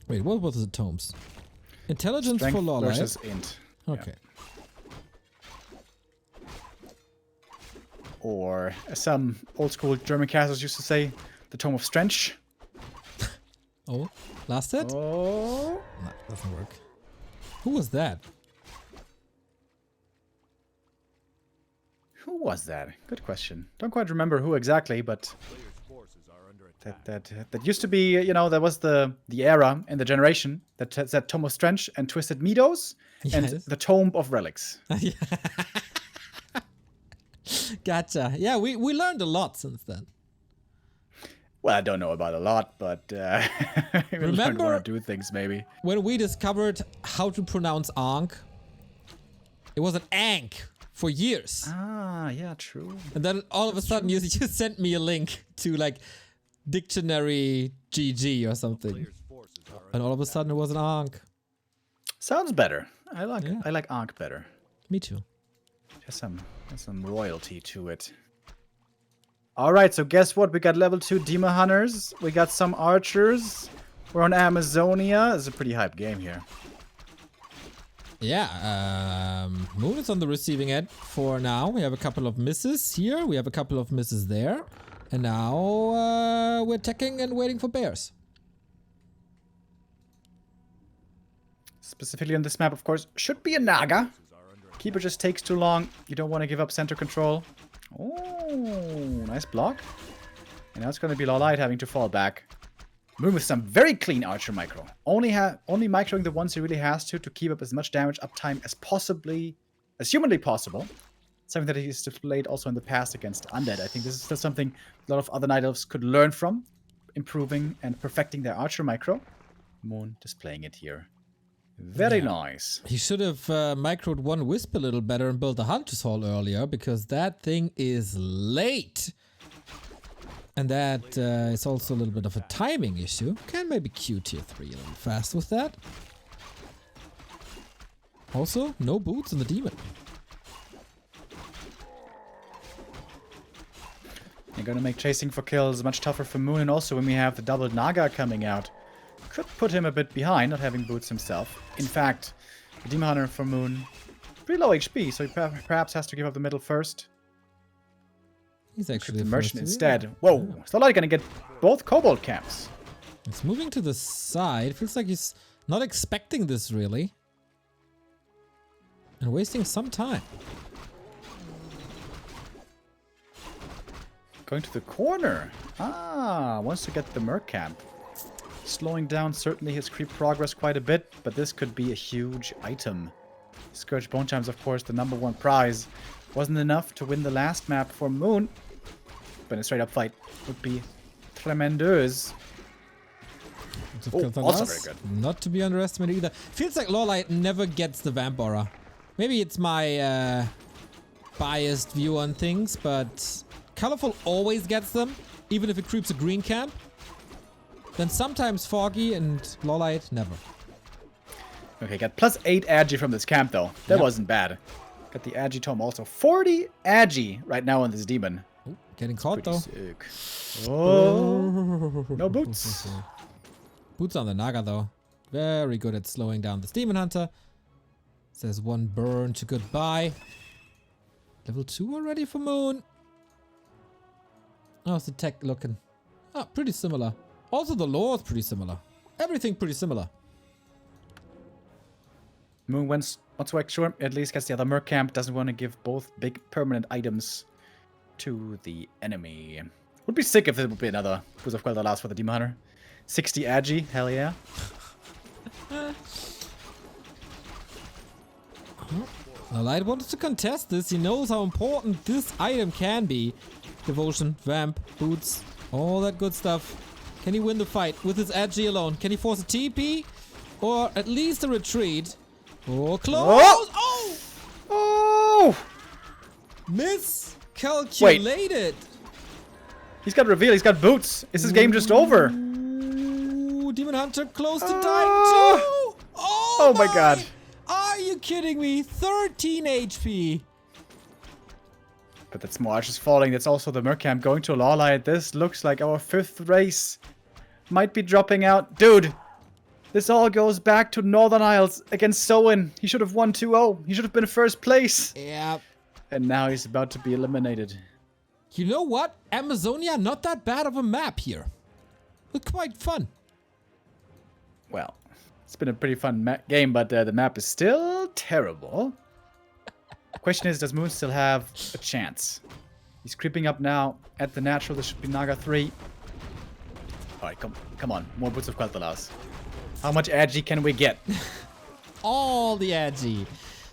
Wait, what was the tomes? Intelligence Strength for LawLiet. versus int. Okay. Or, as some old school German castles used to say, the Tome of Strength. Oh, last hit? Oh. No, doesn't work. Who was that? Who was that? Good question. Don't quite remember who exactly, but Player's forces are under attack. that used to be, you know, that was the era in the generation that said Tome of Strength and Twisted Meadows and Yes. the Tome of Relics. Yeah. Gotcha. Yeah, we learned a lot since then. Well, I don't know about a lot, but we learned Remember- one or two things maybe. When we discovered how to pronounce Ankh, it was an Ankh for years. Ah, yeah, true. And then all of a sudden you sent me a link to like dictionary GG or something. Player's forces are And all of a sudden it was an Ankh. Sounds better. I like Yeah. I like Ankh better. Me too. There's some royalty to it. Alright, so guess what? We got level 2 Demon Hunters. We got some archers. We're on Amazonia. It's a pretty hype game here. Yeah, Moon is on the receiving end for now. We have a couple of misses here. We have a couple of misses there. And now we're attacking and waiting for bears. Specifically on this map, of course, should be a Naga. Keeper just takes too long. You don't want to give up center control. Oh, nice block. And now it's going to be LawLiet having to fall back. Moon with some very clean archer micro. Only microing the ones he really has to keep up as much damage uptime as humanly possible. Something that he's displayed also in the past against Undead. I think this is still something a lot of other Night Elves could learn from, improving and perfecting their archer micro. Moon displaying it here. Very nice. He should have microed one Wisp a little better and built a Hunter's Hall earlier, because that thing is late. And that is also a little bit of a timing issue. Can maybe Q tier 3 a little fast with that. Also, no boots in the demon. You're gonna make chasing for kills much tougher for Moon, and also when we have the double Naga coming out, could put him a bit behind, not having boots himself. In fact, the Demon Hunter for Moon, pretty low HP, so he perhaps has to give up the middle first. He's actually the the merchant first instead. Whoa, is LawLiet gonna get both Kobold camps? It's moving to the side. Feels like he's not expecting this really. And wasting some time. Going to the corner. Wants to get the Merc camp. Slowing down certainly his creep progress quite a bit, but this could be a huge item. Scourge Bone Chimes, of course, the #1 prize. Wasn't enough to win the last map for Moon, but a straight up fight would be tremendous. Also very good. Not to be underestimated either. Feels like LawLiet never gets the Vamp Aura. Maybe it's my biased view on things, but Colorful always gets them, even if it creeps a green camp. Then sometimes Foggy and LawLiet never. Okay, got +8 Agi from this camp though. That wasn't bad. Got the Agi Tome also. 40 Agi right now on this demon. Ooh, getting caught though. Sick. Oh, no boots. Boots on the Naga though. Very good at slowing down this Demon Hunter. Says one burn to goodbye. Level 2 already for Moon. How's the tech looking? Ah, pretty similar. Also the lore is pretty similar. Everything pretty similar. Moon wants to make sure at least gets the other Merc camp. Doesn't want to give both big permanent items to the enemy. Would be sick if it would be another Boots of Quel'Thalas for the Demon Hunter. 60 Agi, hell yeah. LawLiet wants to contest this. He knows how important this item can be. Devotion, Vamp, Boots, all that good stuff. Can he win the fight with his Agi alone? Can he force a TP? Or at least a retreat? Or close? Oh! Oh! Miscalculated. He's got reveal, he's got boots. Is this game just over? Ooh, Demon Hunter close to dying too. Oh my god. Are you kidding me? 13 HP. But that's more archers falling. That's also the Merc camp going to LawLiet. This looks like our 5th race might be dropping out. Dude, this all goes back to Northern Isles against Soin. He should have won 2-0. He should have been first place. Yeah. And now he's about to be eliminated. You know what? Amazonia, not that bad of a map here. Look quite fun. Well, it's been a pretty fun game, but the map is still terrible. Question is, does Moon still have a chance? He's creeping up now at the natural. This should be Naga 3. Alright, come on. More Boots of Quel'Thalas. How much Agi can we get? All the Agi.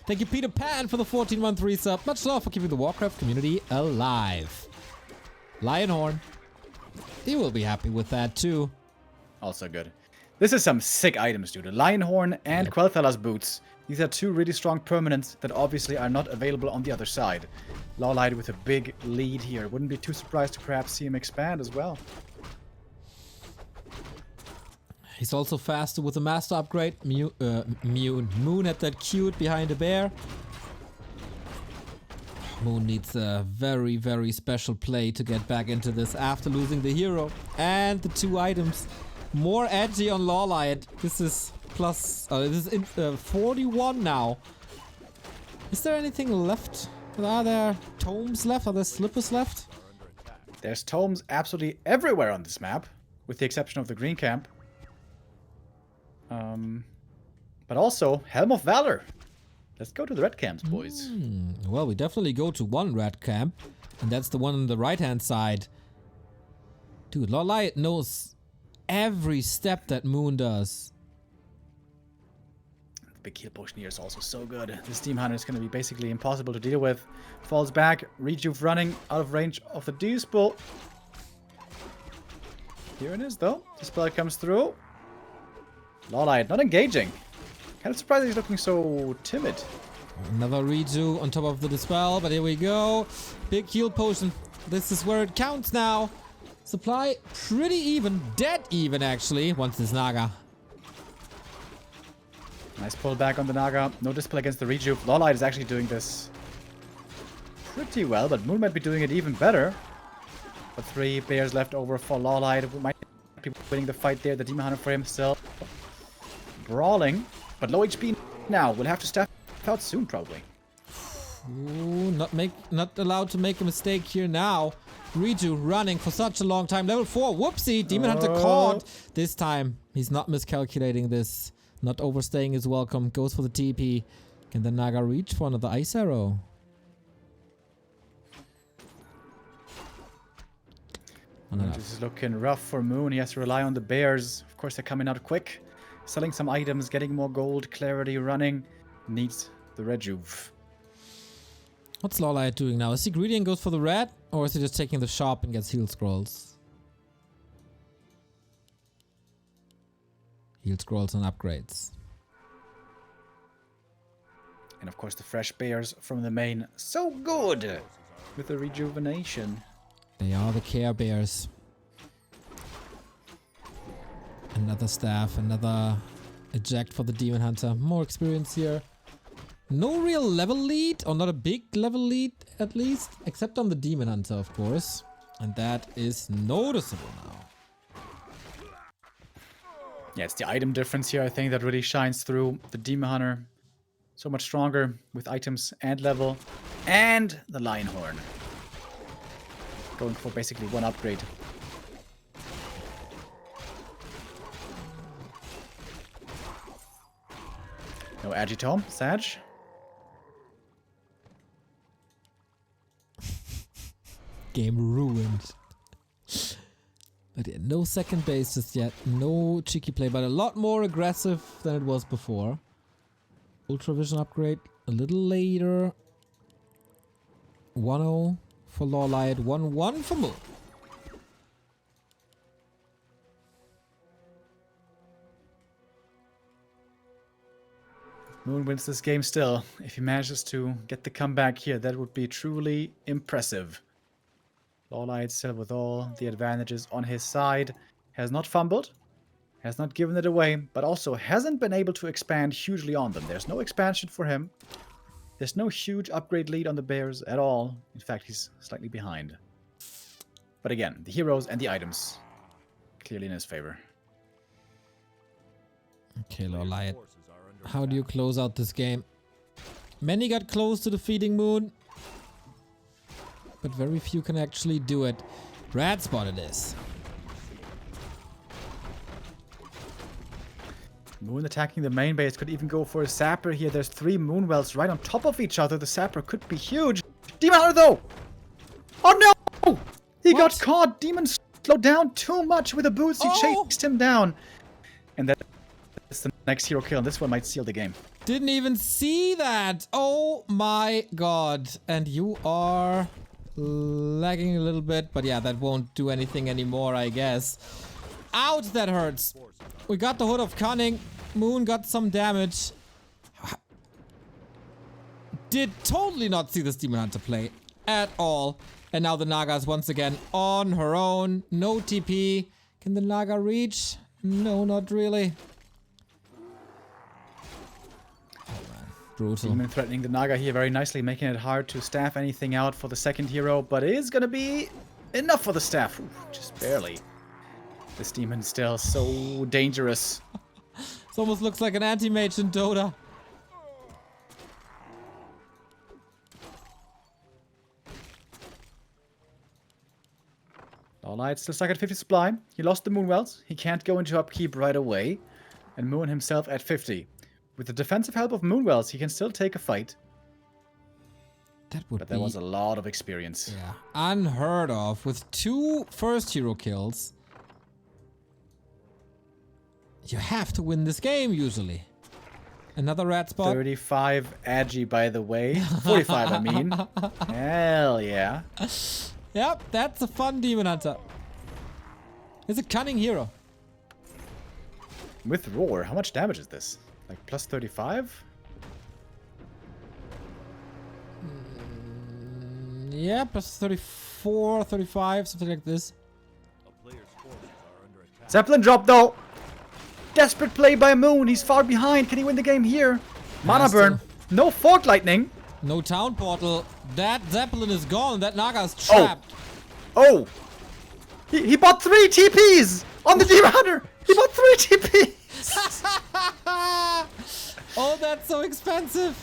Thank you, Peter Pan, for the 14-month resub. Much love for keeping the Warcraft community alive. Lionhorn. He will be happy with that, too. Also good. This is some sick items, dude. The Lionhorn and Quel'Thalas boots. These are 2 really strong permanents that obviously are not available on the other side. LawLiet with a big lead here. Wouldn't be too surprised to perhaps see him expand as well. He's also faster with the master upgrade. Moon had that cute behind a bear. Moon needs a very, very special play to get back into this after losing the hero and the 2 items. More Agi on LawLiet. This is this is 41 now. Is there anything left? Are there tomes left? Are there slippers left? There's tomes absolutely everywhere on this map, with the exception of the green camp. But also Helm of Valor. Let's go to the red camps, boys. Well, we definitely go to one red camp, and that's the one on the right-hand side. Dude, LawLiet knows every step that Moon does. The big heal potion here is also so good. This Demon Hunter is going to be basically impossible to deal with. Falls back, Rejuve running out of range of the D-spell. Here it is though. The spell comes through. LawLiet not engaging. Kind of surprised he's looking so timid. Another redo on top of the dispel, but here we go. Big heal potion. This is where it counts now. Supply pretty even, dead even actually, once this Naga. Nice pull back on the Naga. No dispel against the Rejuve. LawLiet is actually doing this pretty well, but Moon might be doing it even better. But 3 bears left over for LawLiet. Might be winning the fight there. The Demon Hunter for himself. Brawling, but low HP now. We'll have to step out soon, probably. Ooh, not allowed to make a mistake here now. Reju running for such a long time. Level 4. Whoopsie. Demon Hunter caught. This time, he's not miscalculating this. Not overstaying his welcome. Goes for the TP. Can the Naga reach for another ice arrow? This is looking rough for Moon. He has to rely on the bears. Of course, they're coming out quick. Selling some items, getting more gold, clarity running. Needs the Rejuve. What's LawLiet doing now? Is he greedy and goes for the red? Or is he just taking the shop and gets heal scrolls? Heal scrolls and upgrades. And of course the fresh bears from the main. So good! With the rejuvenation. They are the Care Bears. Another staff, another eject for the Demon Hunter. More experience here. No real level lead, or not a big level lead at least, except on the Demon Hunter, of course. And that is noticeable now. Yeah, it's the item difference here, I think, that really shines through. The Demon Hunter, so much stronger with items and level. And the Lion Horn. Going for basically one upgrade. No Agitome, Sag. Game ruined. But yeah, no second base just yet. No cheeky play, but a lot more aggressive than it was before. Ultra Vision upgrade a little later. 1-0 for LawLiet, 1-1 for Moon. Moon wins this game still. If he manages to get the comeback here, that would be truly impressive. LawLiet still with all the advantages on his side. Has not fumbled. Has not given it away. But also hasn't been able to expand hugely on them. There's no expansion for him. There's no huge upgrade lead on the bears at all. In fact, he's slightly behind. But again, the heroes and the items clearly in his favor. Okay, LawLiet. How do you close out this game? Many got close to defeating Moon, but very few can actually do it. Red spot it is. Moon attacking the main base. Could even go for a Sapper here. There's 3 Moonwells right on top of each other. The Sapper could be huge. Demon Hunter though! Oh no! He got caught. Demon slowed down too much with the boots. He chased him down. And that's the next hero kill. And this one might seal the game. Didn't even see that. Oh my god. And you are lagging a little bit. But yeah, that won't do anything anymore, I guess. Ouch, that hurts. We got the Hood of Cunning. Moon got some damage. Did totally not see this Demon Hunter play at all. And now the Naga's once again on her own. No TP. Can the Naga reach? No, not really. Oh man, brutal. Demon threatening the Naga here very nicely, making it hard to staff anything out for the second hero. But it is going to be enough for the staff. Ooh, just barely. This demon still so dangerous. This almost looks like an anti-mage in Dota. LawLiet still stuck at 50 supply. He lost the Moonwells. He can't go into upkeep right away. And Moon himself at 50. With the defensive help of Moonwells, he can still take a fight. But there was a lot of experience. Yeah, unheard of. With 2 first hero kills. You have to win this game usually. Another rat spot. 35 agi, by the way. 45, I mean. Hell yeah. Yep, that's a fun demon hunter. It's a cunning hero. With roar, how much damage is this? Like plus 35? Yeah, plus 34, 35, something like this. A player's forces are under attack. Zeppelin drop though. Desperate play by Moon. He's far behind. Can he win the game here? Mana Has to. burn. No fog lightning. No town portal. That Zeppelin is gone. That Naga's trapped. Oh. He bought 3 TPs on the Demon Hunter. He bought 3 TPs. Oh, that's so expensive.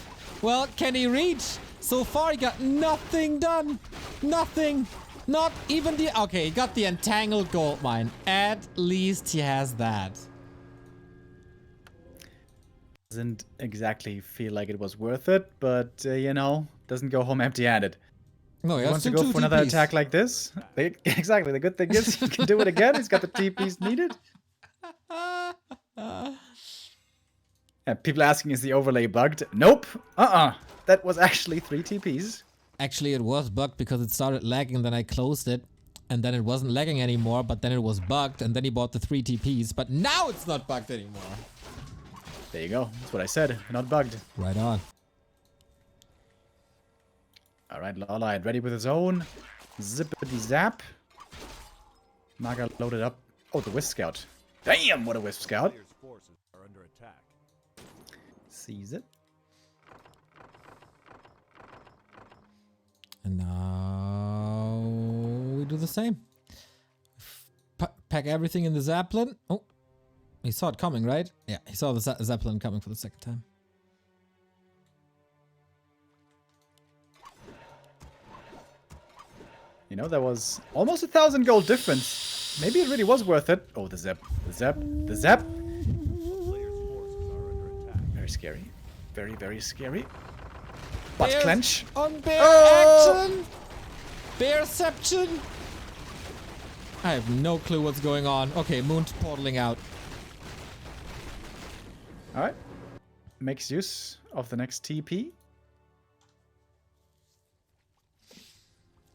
Well, can he reach? So far, he got nothing done. Nothing. Not even the... Okay, he got the entangled gold mine. At least he has that. Doesn't exactly feel like it was worth it, but you know, doesn't go home empty-handed. No, he He has wants to still go two for another TPs. attack like this. Exactly. The good thing is he can do it again. He's got the TPs needed. And people asking, is the overlay bugged? Nope. That was actually 3 TPs. Actually, it was bugged because it started lagging, then I closed it. And then it wasn't lagging anymore, but then it was bugged, and then he bought the 3 TPs. But now it's not bugged anymore. There you go. That's what I said. Not bugged. Right on. All right, LawLiet ready with his own. Zippity zap. Naga loaded up. Oh, the Wisp Scout. Damn, what a Wisp Scout. Player's forces are under attack. Sees it. And now we do the same. Pack everything in the Zeppelin. Oh, he saw it coming, right? Yeah, he saw the Zeppelin coming for the second time. You know, there was almost 1,000 gold difference. Maybe it really was worth it. Oh, the Zep. The Zep. The Zep. Player's forces are under attack. Very scary. Very, very scary. Butt Bears clench. On bear Oh! action! Bearception! I have no clue what's going on. Okay, Moon's portaling out. Alright. Makes use of the next TP.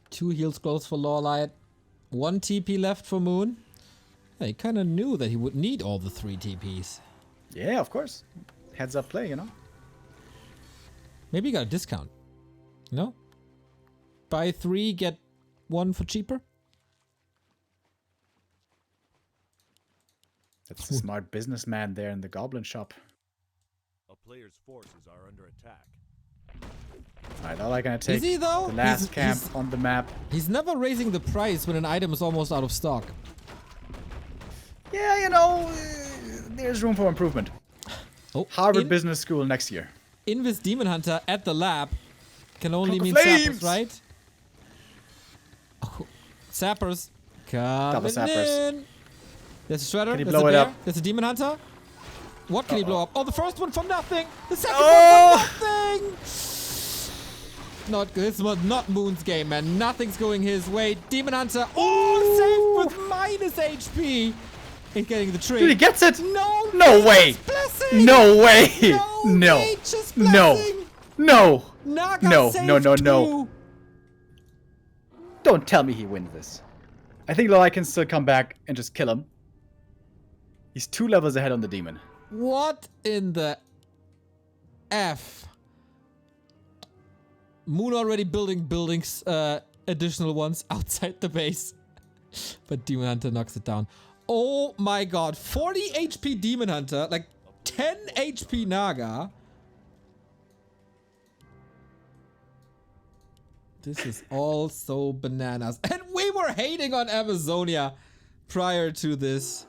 2 heal scrolls for LawLiet. 1 TP left for Moon. Yeah, he kind of knew that he would need all the 3 TPs. Yeah, of course. Heads up play, you know. Maybe he got a discount. No? Buy 3, get 1 for cheaper? That's a smart businessman there in the goblin shop. A player's forces are under attack. Alright, LawLiet gonna take Is he though? the last camp on the map. He's never raising the price when an item is almost out of stock. Yeah, you know, there's room for improvement. Oh, Harvard Business School next year. Invis Demon Hunter at the lab can only Cloak of mean Flames! sappers, right? Oh, sappers. Coming sappers. in. There's a Shredder. Can he There's blow a it bear. up? There's a Demon Hunter. What can he blow up? Oh, the first one from nothing. The second Oh! one from nothing. Not good. This was not Moon's game, man. Nothing's going his way. Demon Hunter. Oh, saved with minus HP. He's getting the trick. Dude, he gets it! No, No way! nature's blessing. No way! No, No! nature's No! blessing. No! Naga No, saved no, no, two. no. Don't tell me he wins this. I think LawLiet can still come back and just kill him. He's 2 levels ahead on the demon. What in the F? Moon already building buildings, additional ones outside the base. But Demon Hunter knocks it down. Oh my god. 40 HP Demon Hunter, like 10 HP Naga. This is all so bananas. And we were hating on Amazonia prior to this.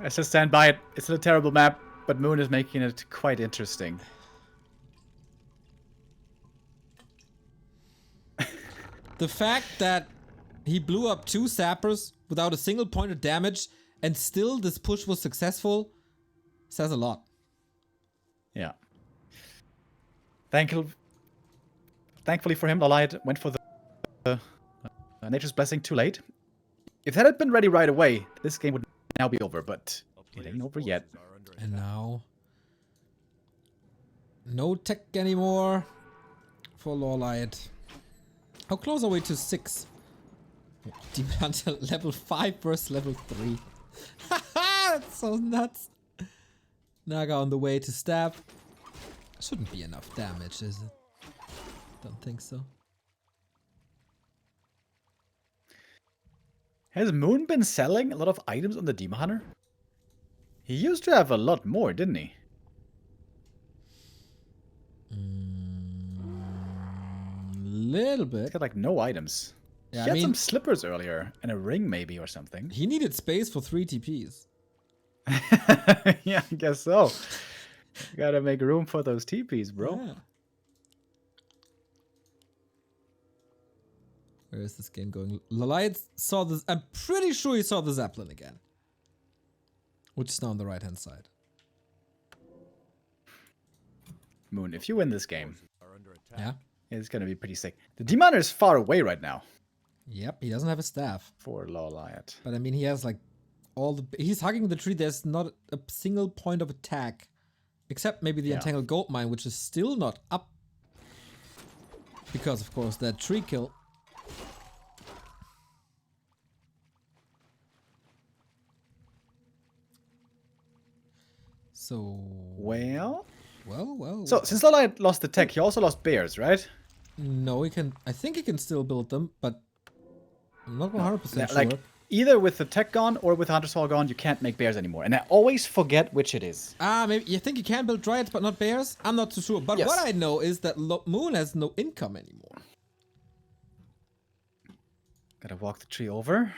Let's just stand by it. It's a terrible map, but Moon is making it quite interesting. The fact that he blew up 2 sappers without a single point of damage and still this push was successful says a lot. Yeah. Thankfully for him, LawLiet went for the Nature's Blessing too late. If that had been ready right away, this game would now be over, but it ain't over yet. And now, no tech anymore for LawLiet. How close are we to 6? Demon Hunter level 5 versus level 3. That's so nuts. Naga on the way to stab. Shouldn't be enough damage, is it? Don't think so. Has Moon been selling a lot of items on the Demon Hunter? He used to have a lot more, didn't he? Little bit. He's got like no items. Yeah, He had some slippers earlier and a ring maybe or something. he needed space for 3 TPs. Yeah, I guess so. Gotta make room for those TPs, bro. Yeah. Where is this game going? LawLiet saw this. I'm pretty sure he saw the Zeppelin again. Which is now on the right hand side. Moon, if you win this game, Yeah. it's gonna be pretty sick. The Demon Hunter is far away right now Yep, he doesn't have a staff. for LawLiet. But I mean, he has like all the. He's hugging the tree. There's not a single point of attack. Except maybe the Yeah. Entangled Gold Mine, which is still not up. Because, of course, that tree kill. So. Well, Well. so since LawLiet lost the tech, he also lost bears, right? No, he can. I think he can still build them, but I'm not 100% sure. Like either with the tech gone or with Hunter's Hall gone, you can't make bears anymore. And I always forget which it is. Maybe you think you can build dryads, but not bears. I'm not too sure. But Yes. what I know is that Moon has no income anymore. Gotta walk the tree over.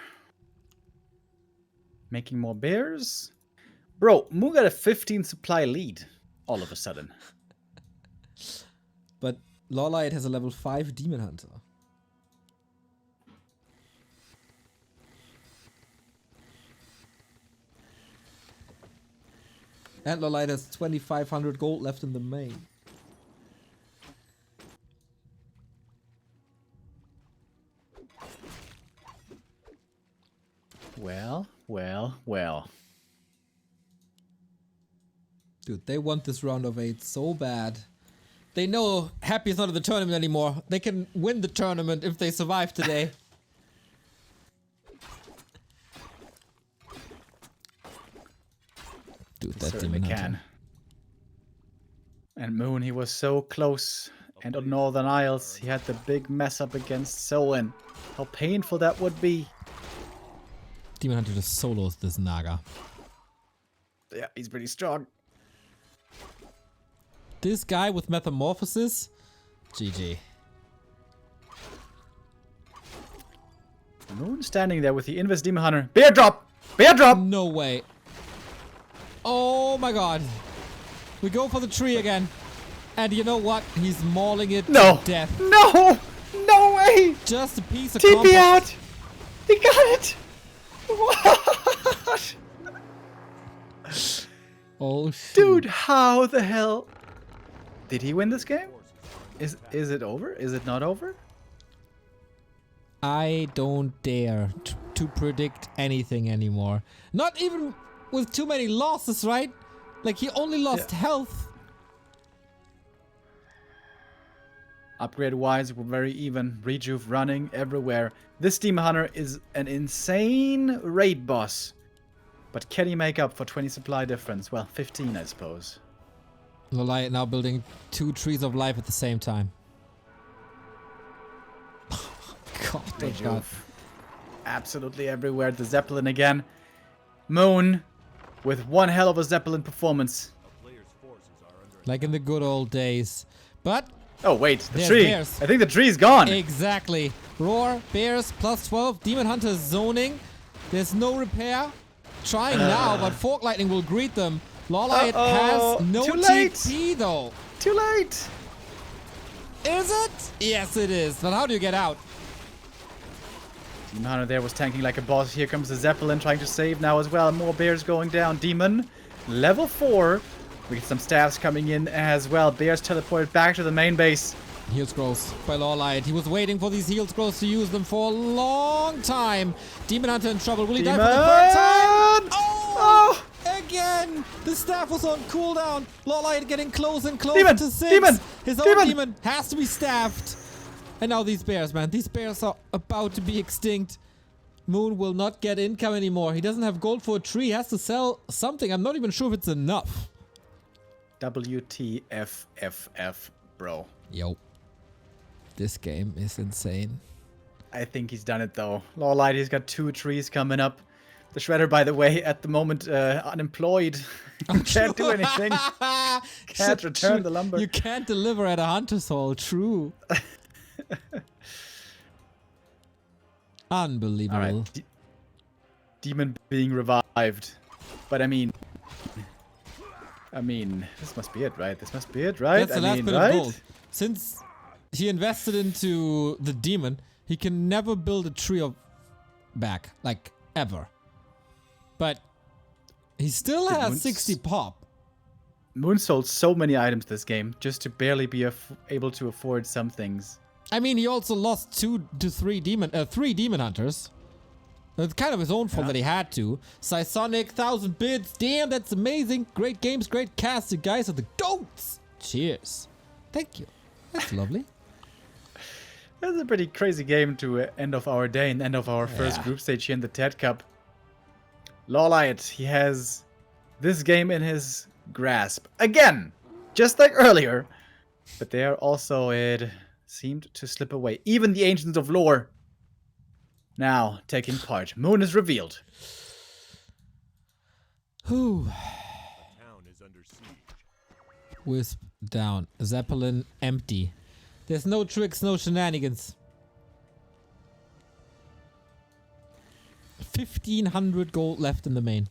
Making more bears. Bro, Moon got a 15 supply lead all of a sudden. But LawLiet has a level 5 Demon Hunter. And LawLiet has 2,500 gold left in the main. Well. Dude, they want this round of 8 so bad. They know Happy is not in the tournament anymore. They can win the tournament if they survive today. Dude, that Certainly Demon can. Hunter. And Moon, he was so close. And on Northern Isles, he had the big mess up against Soen. How painful that would be. Demon Hunter just solos this Naga. Yeah, he's pretty strong. This guy with Metamorphosis? GG. Moon standing there with the Invis Demon Hunter. Bear drop! Bear drop! No way. Oh my god. We go for the tree again. And you know what? He's mauling it No! to death. No! No way! Just a piece of TP compost. out! He got it! What? Oh shit. Dude, how the hell? Did he win this game? Is it over? Is it not over? I don't dare to predict anything anymore. Not even with too many losses, right? Like he only lost health. Upgrade wise, we're very even. Rejuve running everywhere. This Demon Hunter is an insane raid boss. But can he make up for 20 supply difference? Well, 15 I suppose. LawLiet now building 2 trees of life at the same time. God, oh God. Rejuve. Absolutely everywhere. The Zeppelin again. Moon with one hell of a Zeppelin performance. Like in the good old days. But Oh wait, the There's tree. bears. I think the tree's gone. exactly. Roar, bears, plus 12. Demon Hunter zoning. There's no repair. Trying now, but Fork Lightning will greet them. LawLiet has no Too late. TP though. Too late. Is it? Yes, it is. But how do you get out? Demon Hunter there was tanking like a boss. Here comes the Zeppelin trying to save now as well. More bears going down. Demon, level 4. We get some staffs coming in as well. Bears teleported back to the main base. Heal scrolls by LawLiet. He was waiting for these heal scrolls to use them for a long time. Demon Hunter in trouble. Will he die for the third time? Oh! Again! The staff was on cooldown. LawLiet getting close and close to 6. His own demon has to be staffed. And now these bears, man. These bears are about to be extinct. Moon will not get income anymore. He doesn't have gold for a tree. He has to sell something. I'm not even sure if it's enough. WTFFF, bro. Yo. This game is insane. I think he's done it, though. LawLiet, he's got 2 trees coming up. The Shredder, by the way, at the moment, unemployed. Can't do anything. Can't return the lumber. You can't deliver at a hunter's hall. True. Unbelievable. All right. Demon being revived. But I mean, this must be it, right? This must be it, right? That's the last bit of gold. Since he invested into the demon, he can never build a tree of back, like ever. But he still has 60 pop. Moon sold so many items this game just to barely be able to afford some things. I mean, he also lost 2 to 3 demon hunters. It's kind of his own fault that he had to. Sonic, 1,000 bits. Damn, that's amazing. Great games, great cast. You guys are the goats. Cheers. Thank you. That's lovely. That's a pretty crazy game to end of our day and end of our first group stage here in the TeD Cup. LawLiet, he has this game in his grasp. Again, just like earlier. But there also it seemed to slip away. Even the Ancients of Lore now taking part. Moon is revealed. Whew. Town is under siege. Wisp down. Zeppelin empty. There's no tricks, no shenanigans. 1,500 gold left in the main.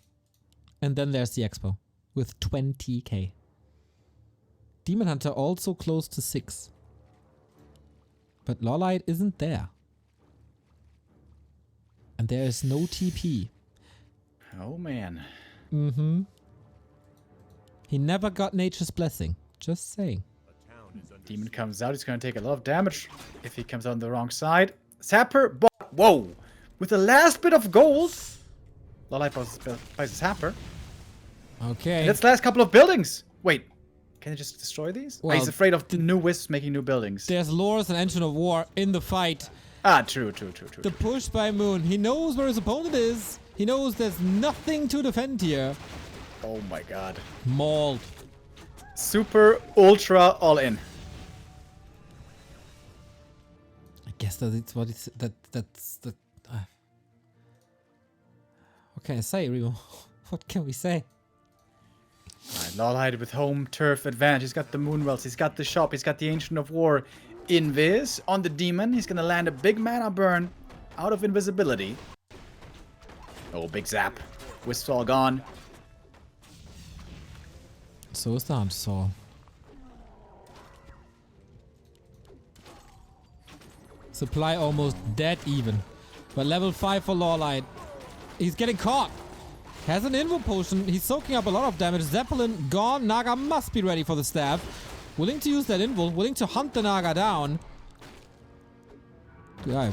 And then there's the expo with 20k. Demon Hunter also close to 6. But LawLiet isn't there. And there is no TP. Oh man. Mm-hmm. He never got Nature's Blessing. Just saying. Demon comes out. He's going to take a lot of damage if he comes out on the wrong side. Sapper. Whoa. With the last bit of gold. LawLiet buys a Sapper. Okay. And that's the last couple of buildings. Wait. Can he just destroy these? Well, he's afraid of the new wisps making new buildings. There's Lores and Engine of War in the fight. Ah, true. The push by Moon. He knows where his opponent is. He knows there's nothing to defend here. Oh my god. Mauled. Super, ultra, all in. I guess that's what it's... That's... What can I say, Remo? What can we say? Alright, LawLiet with home turf advantage. He's got the Moonwells, he's got the shop, he's got the Ancient of War. Invis on the demon. He's gonna land a big mana burn out of invisibility. Oh, big zap. Wisps all gone. So is the Hunter Saw. Supply almost dead even. But level 5 for LawLiet. He's getting caught. Has an Invo potion. He's soaking up a lot of damage. Zeppelin gone. Naga must be ready for the staff. Willing to use that Invo. Willing to hunt the Naga down. Yeah,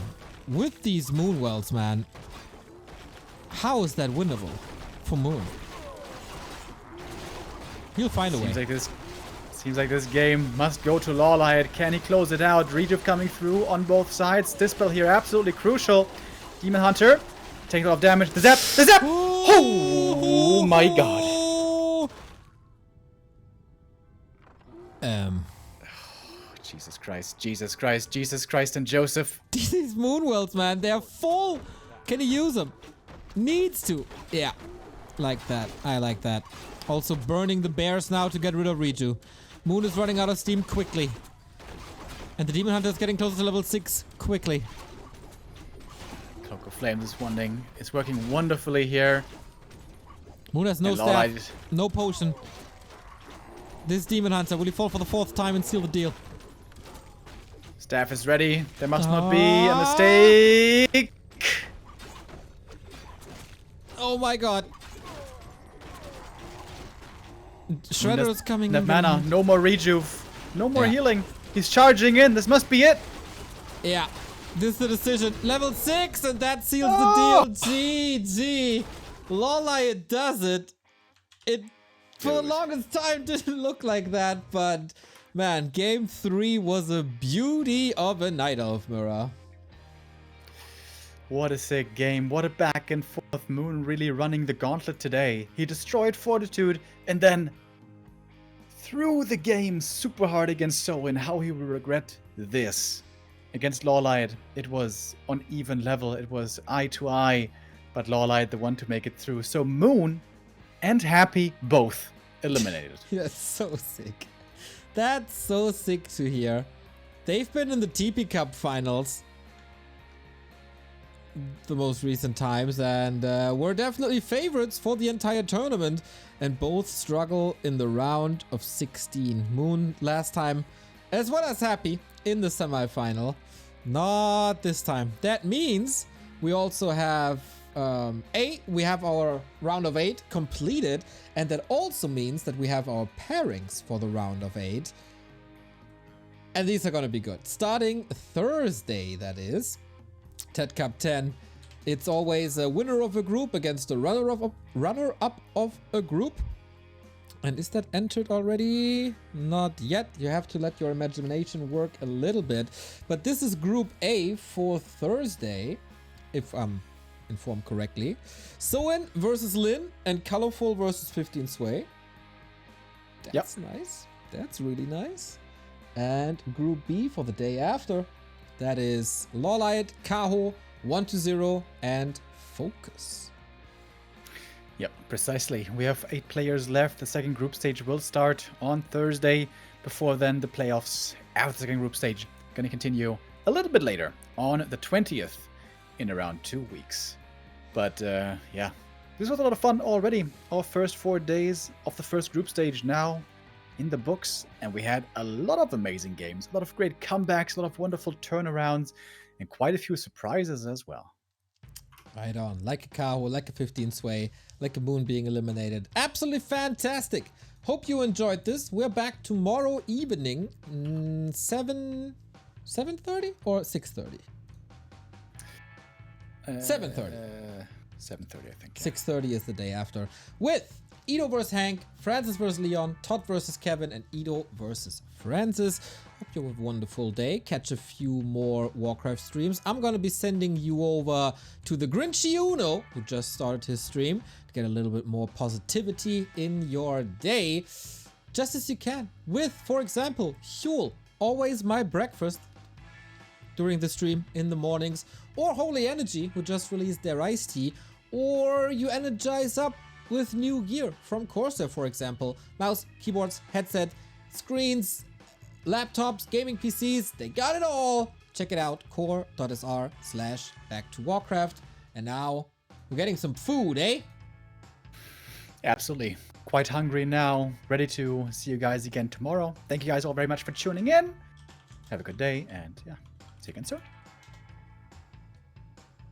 with these Moonwells, man. How is that winnable for Moon? He'll find a way. Seems like this game must go to LawLiet. Can he close it out? Rejuve coming through on both sides. Dispel here absolutely crucial. Demon Hunter taking a lot of damage. The zap! The zap! Oh my god. Jesus Christ, Jesus Christ, Jesus Christ and Joseph. These Moonwells, man, they're full. Can he use them? Needs to. Yeah. Like that. I like that. Also burning the bears now to get rid of Reju. Moon is running out of steam quickly. And the Demon Hunter is getting closer to level 6 quickly. Cloak of Flame is wanding. It's working wonderfully here. Moon has no staff, no potion. This Demon Hunter, will he fall for the 4th time and seal the deal? Staff is ready. There must not be a mistake. Oh my god. Shredder is coming in. Mana, no more rejuve. No more healing. He's charging in. This must be it. Yeah, this is the decision. Level 6, and that seals Oh! the deal. GG. LawLiet does it. It, for the Dude. longest time, didn't look like that, but man, game 3 was a beauty of a Night Elf mirror. What a sick game. What a back and forth. Moon really running the gauntlet today. He destroyed Fortitude and then threw the game super hard against Soin. How he will regret this. Against LawLiet, it was on even level. It was eye to eye, but LawLiet the one to make it through. So Moon and Happy both eliminated. That's so sick. That's so sick to hear. They've been in the TP Cup finals the most recent times, and were definitely favorites for the entire tournament, and both struggle in the round of 16. Moon last time, as well as Happy in the semi-final. Not this time. That means we also have we have our round of 8 completed, and that also means that we have our pairings for the round of 8, and these are gonna be good. Starting Thursday, that is TeD Cup 10. It's always a winner of a group against a runner-up of a group. And is that entered already? Not yet. You have to let your imagination work a little bit. But this is Group A for Thursday, if I'm informed correctly. Soen versus Lin and Colorful versus 15 Sway. That's nice. That's really nice. And Group B for the day after. That is LawLiet, Kaho, 1-0, and Focus. Yep, precisely. We have 8 players left. The second group stage will start on Thursday. Before then, the playoffs out of the second group stage going to continue a little bit later on the 20th in around 2 weeks. But yeah, this was a lot of fun already. Our first 4 days of the first group stage now in the books, and we had a lot of amazing games, a lot of great comebacks, a lot of wonderful turnarounds, and quite a few surprises as well. Right on. Like a Kaho, like a 15 Sway, like a Moon being eliminated. Absolutely fantastic. Hope you enjoyed this. We're back tomorrow evening, 7:30 or 6:30? 7:30. 7:30, I think. 6:30 is the day after. With Ido versus Hank, Francis versus Leon, Todd versus Kevin, and Ido versus Francis. Hope you have a wonderful day. Catch a few more Warcraft streams. I'm gonna be sending you over to the Grinchy Uno, who just started his stream, to get a little bit more positivity in your day, just as you can. With, for example, Huel, always my breakfast during the stream in the mornings, or Holy Energy, who just released their iced tea, or you energize up with new gear from CORSAIR, for example. Mouse, keyboards, headset, screens, laptops, gaming PCs, they got it all. Check it out, core.sr/back-to-Warcraft. And now we're getting some food, eh? Absolutely. Quite hungry now. Ready to see you guys again tomorrow. Thank you guys all very much for tuning in. Have a good day, and yeah, see you again soon.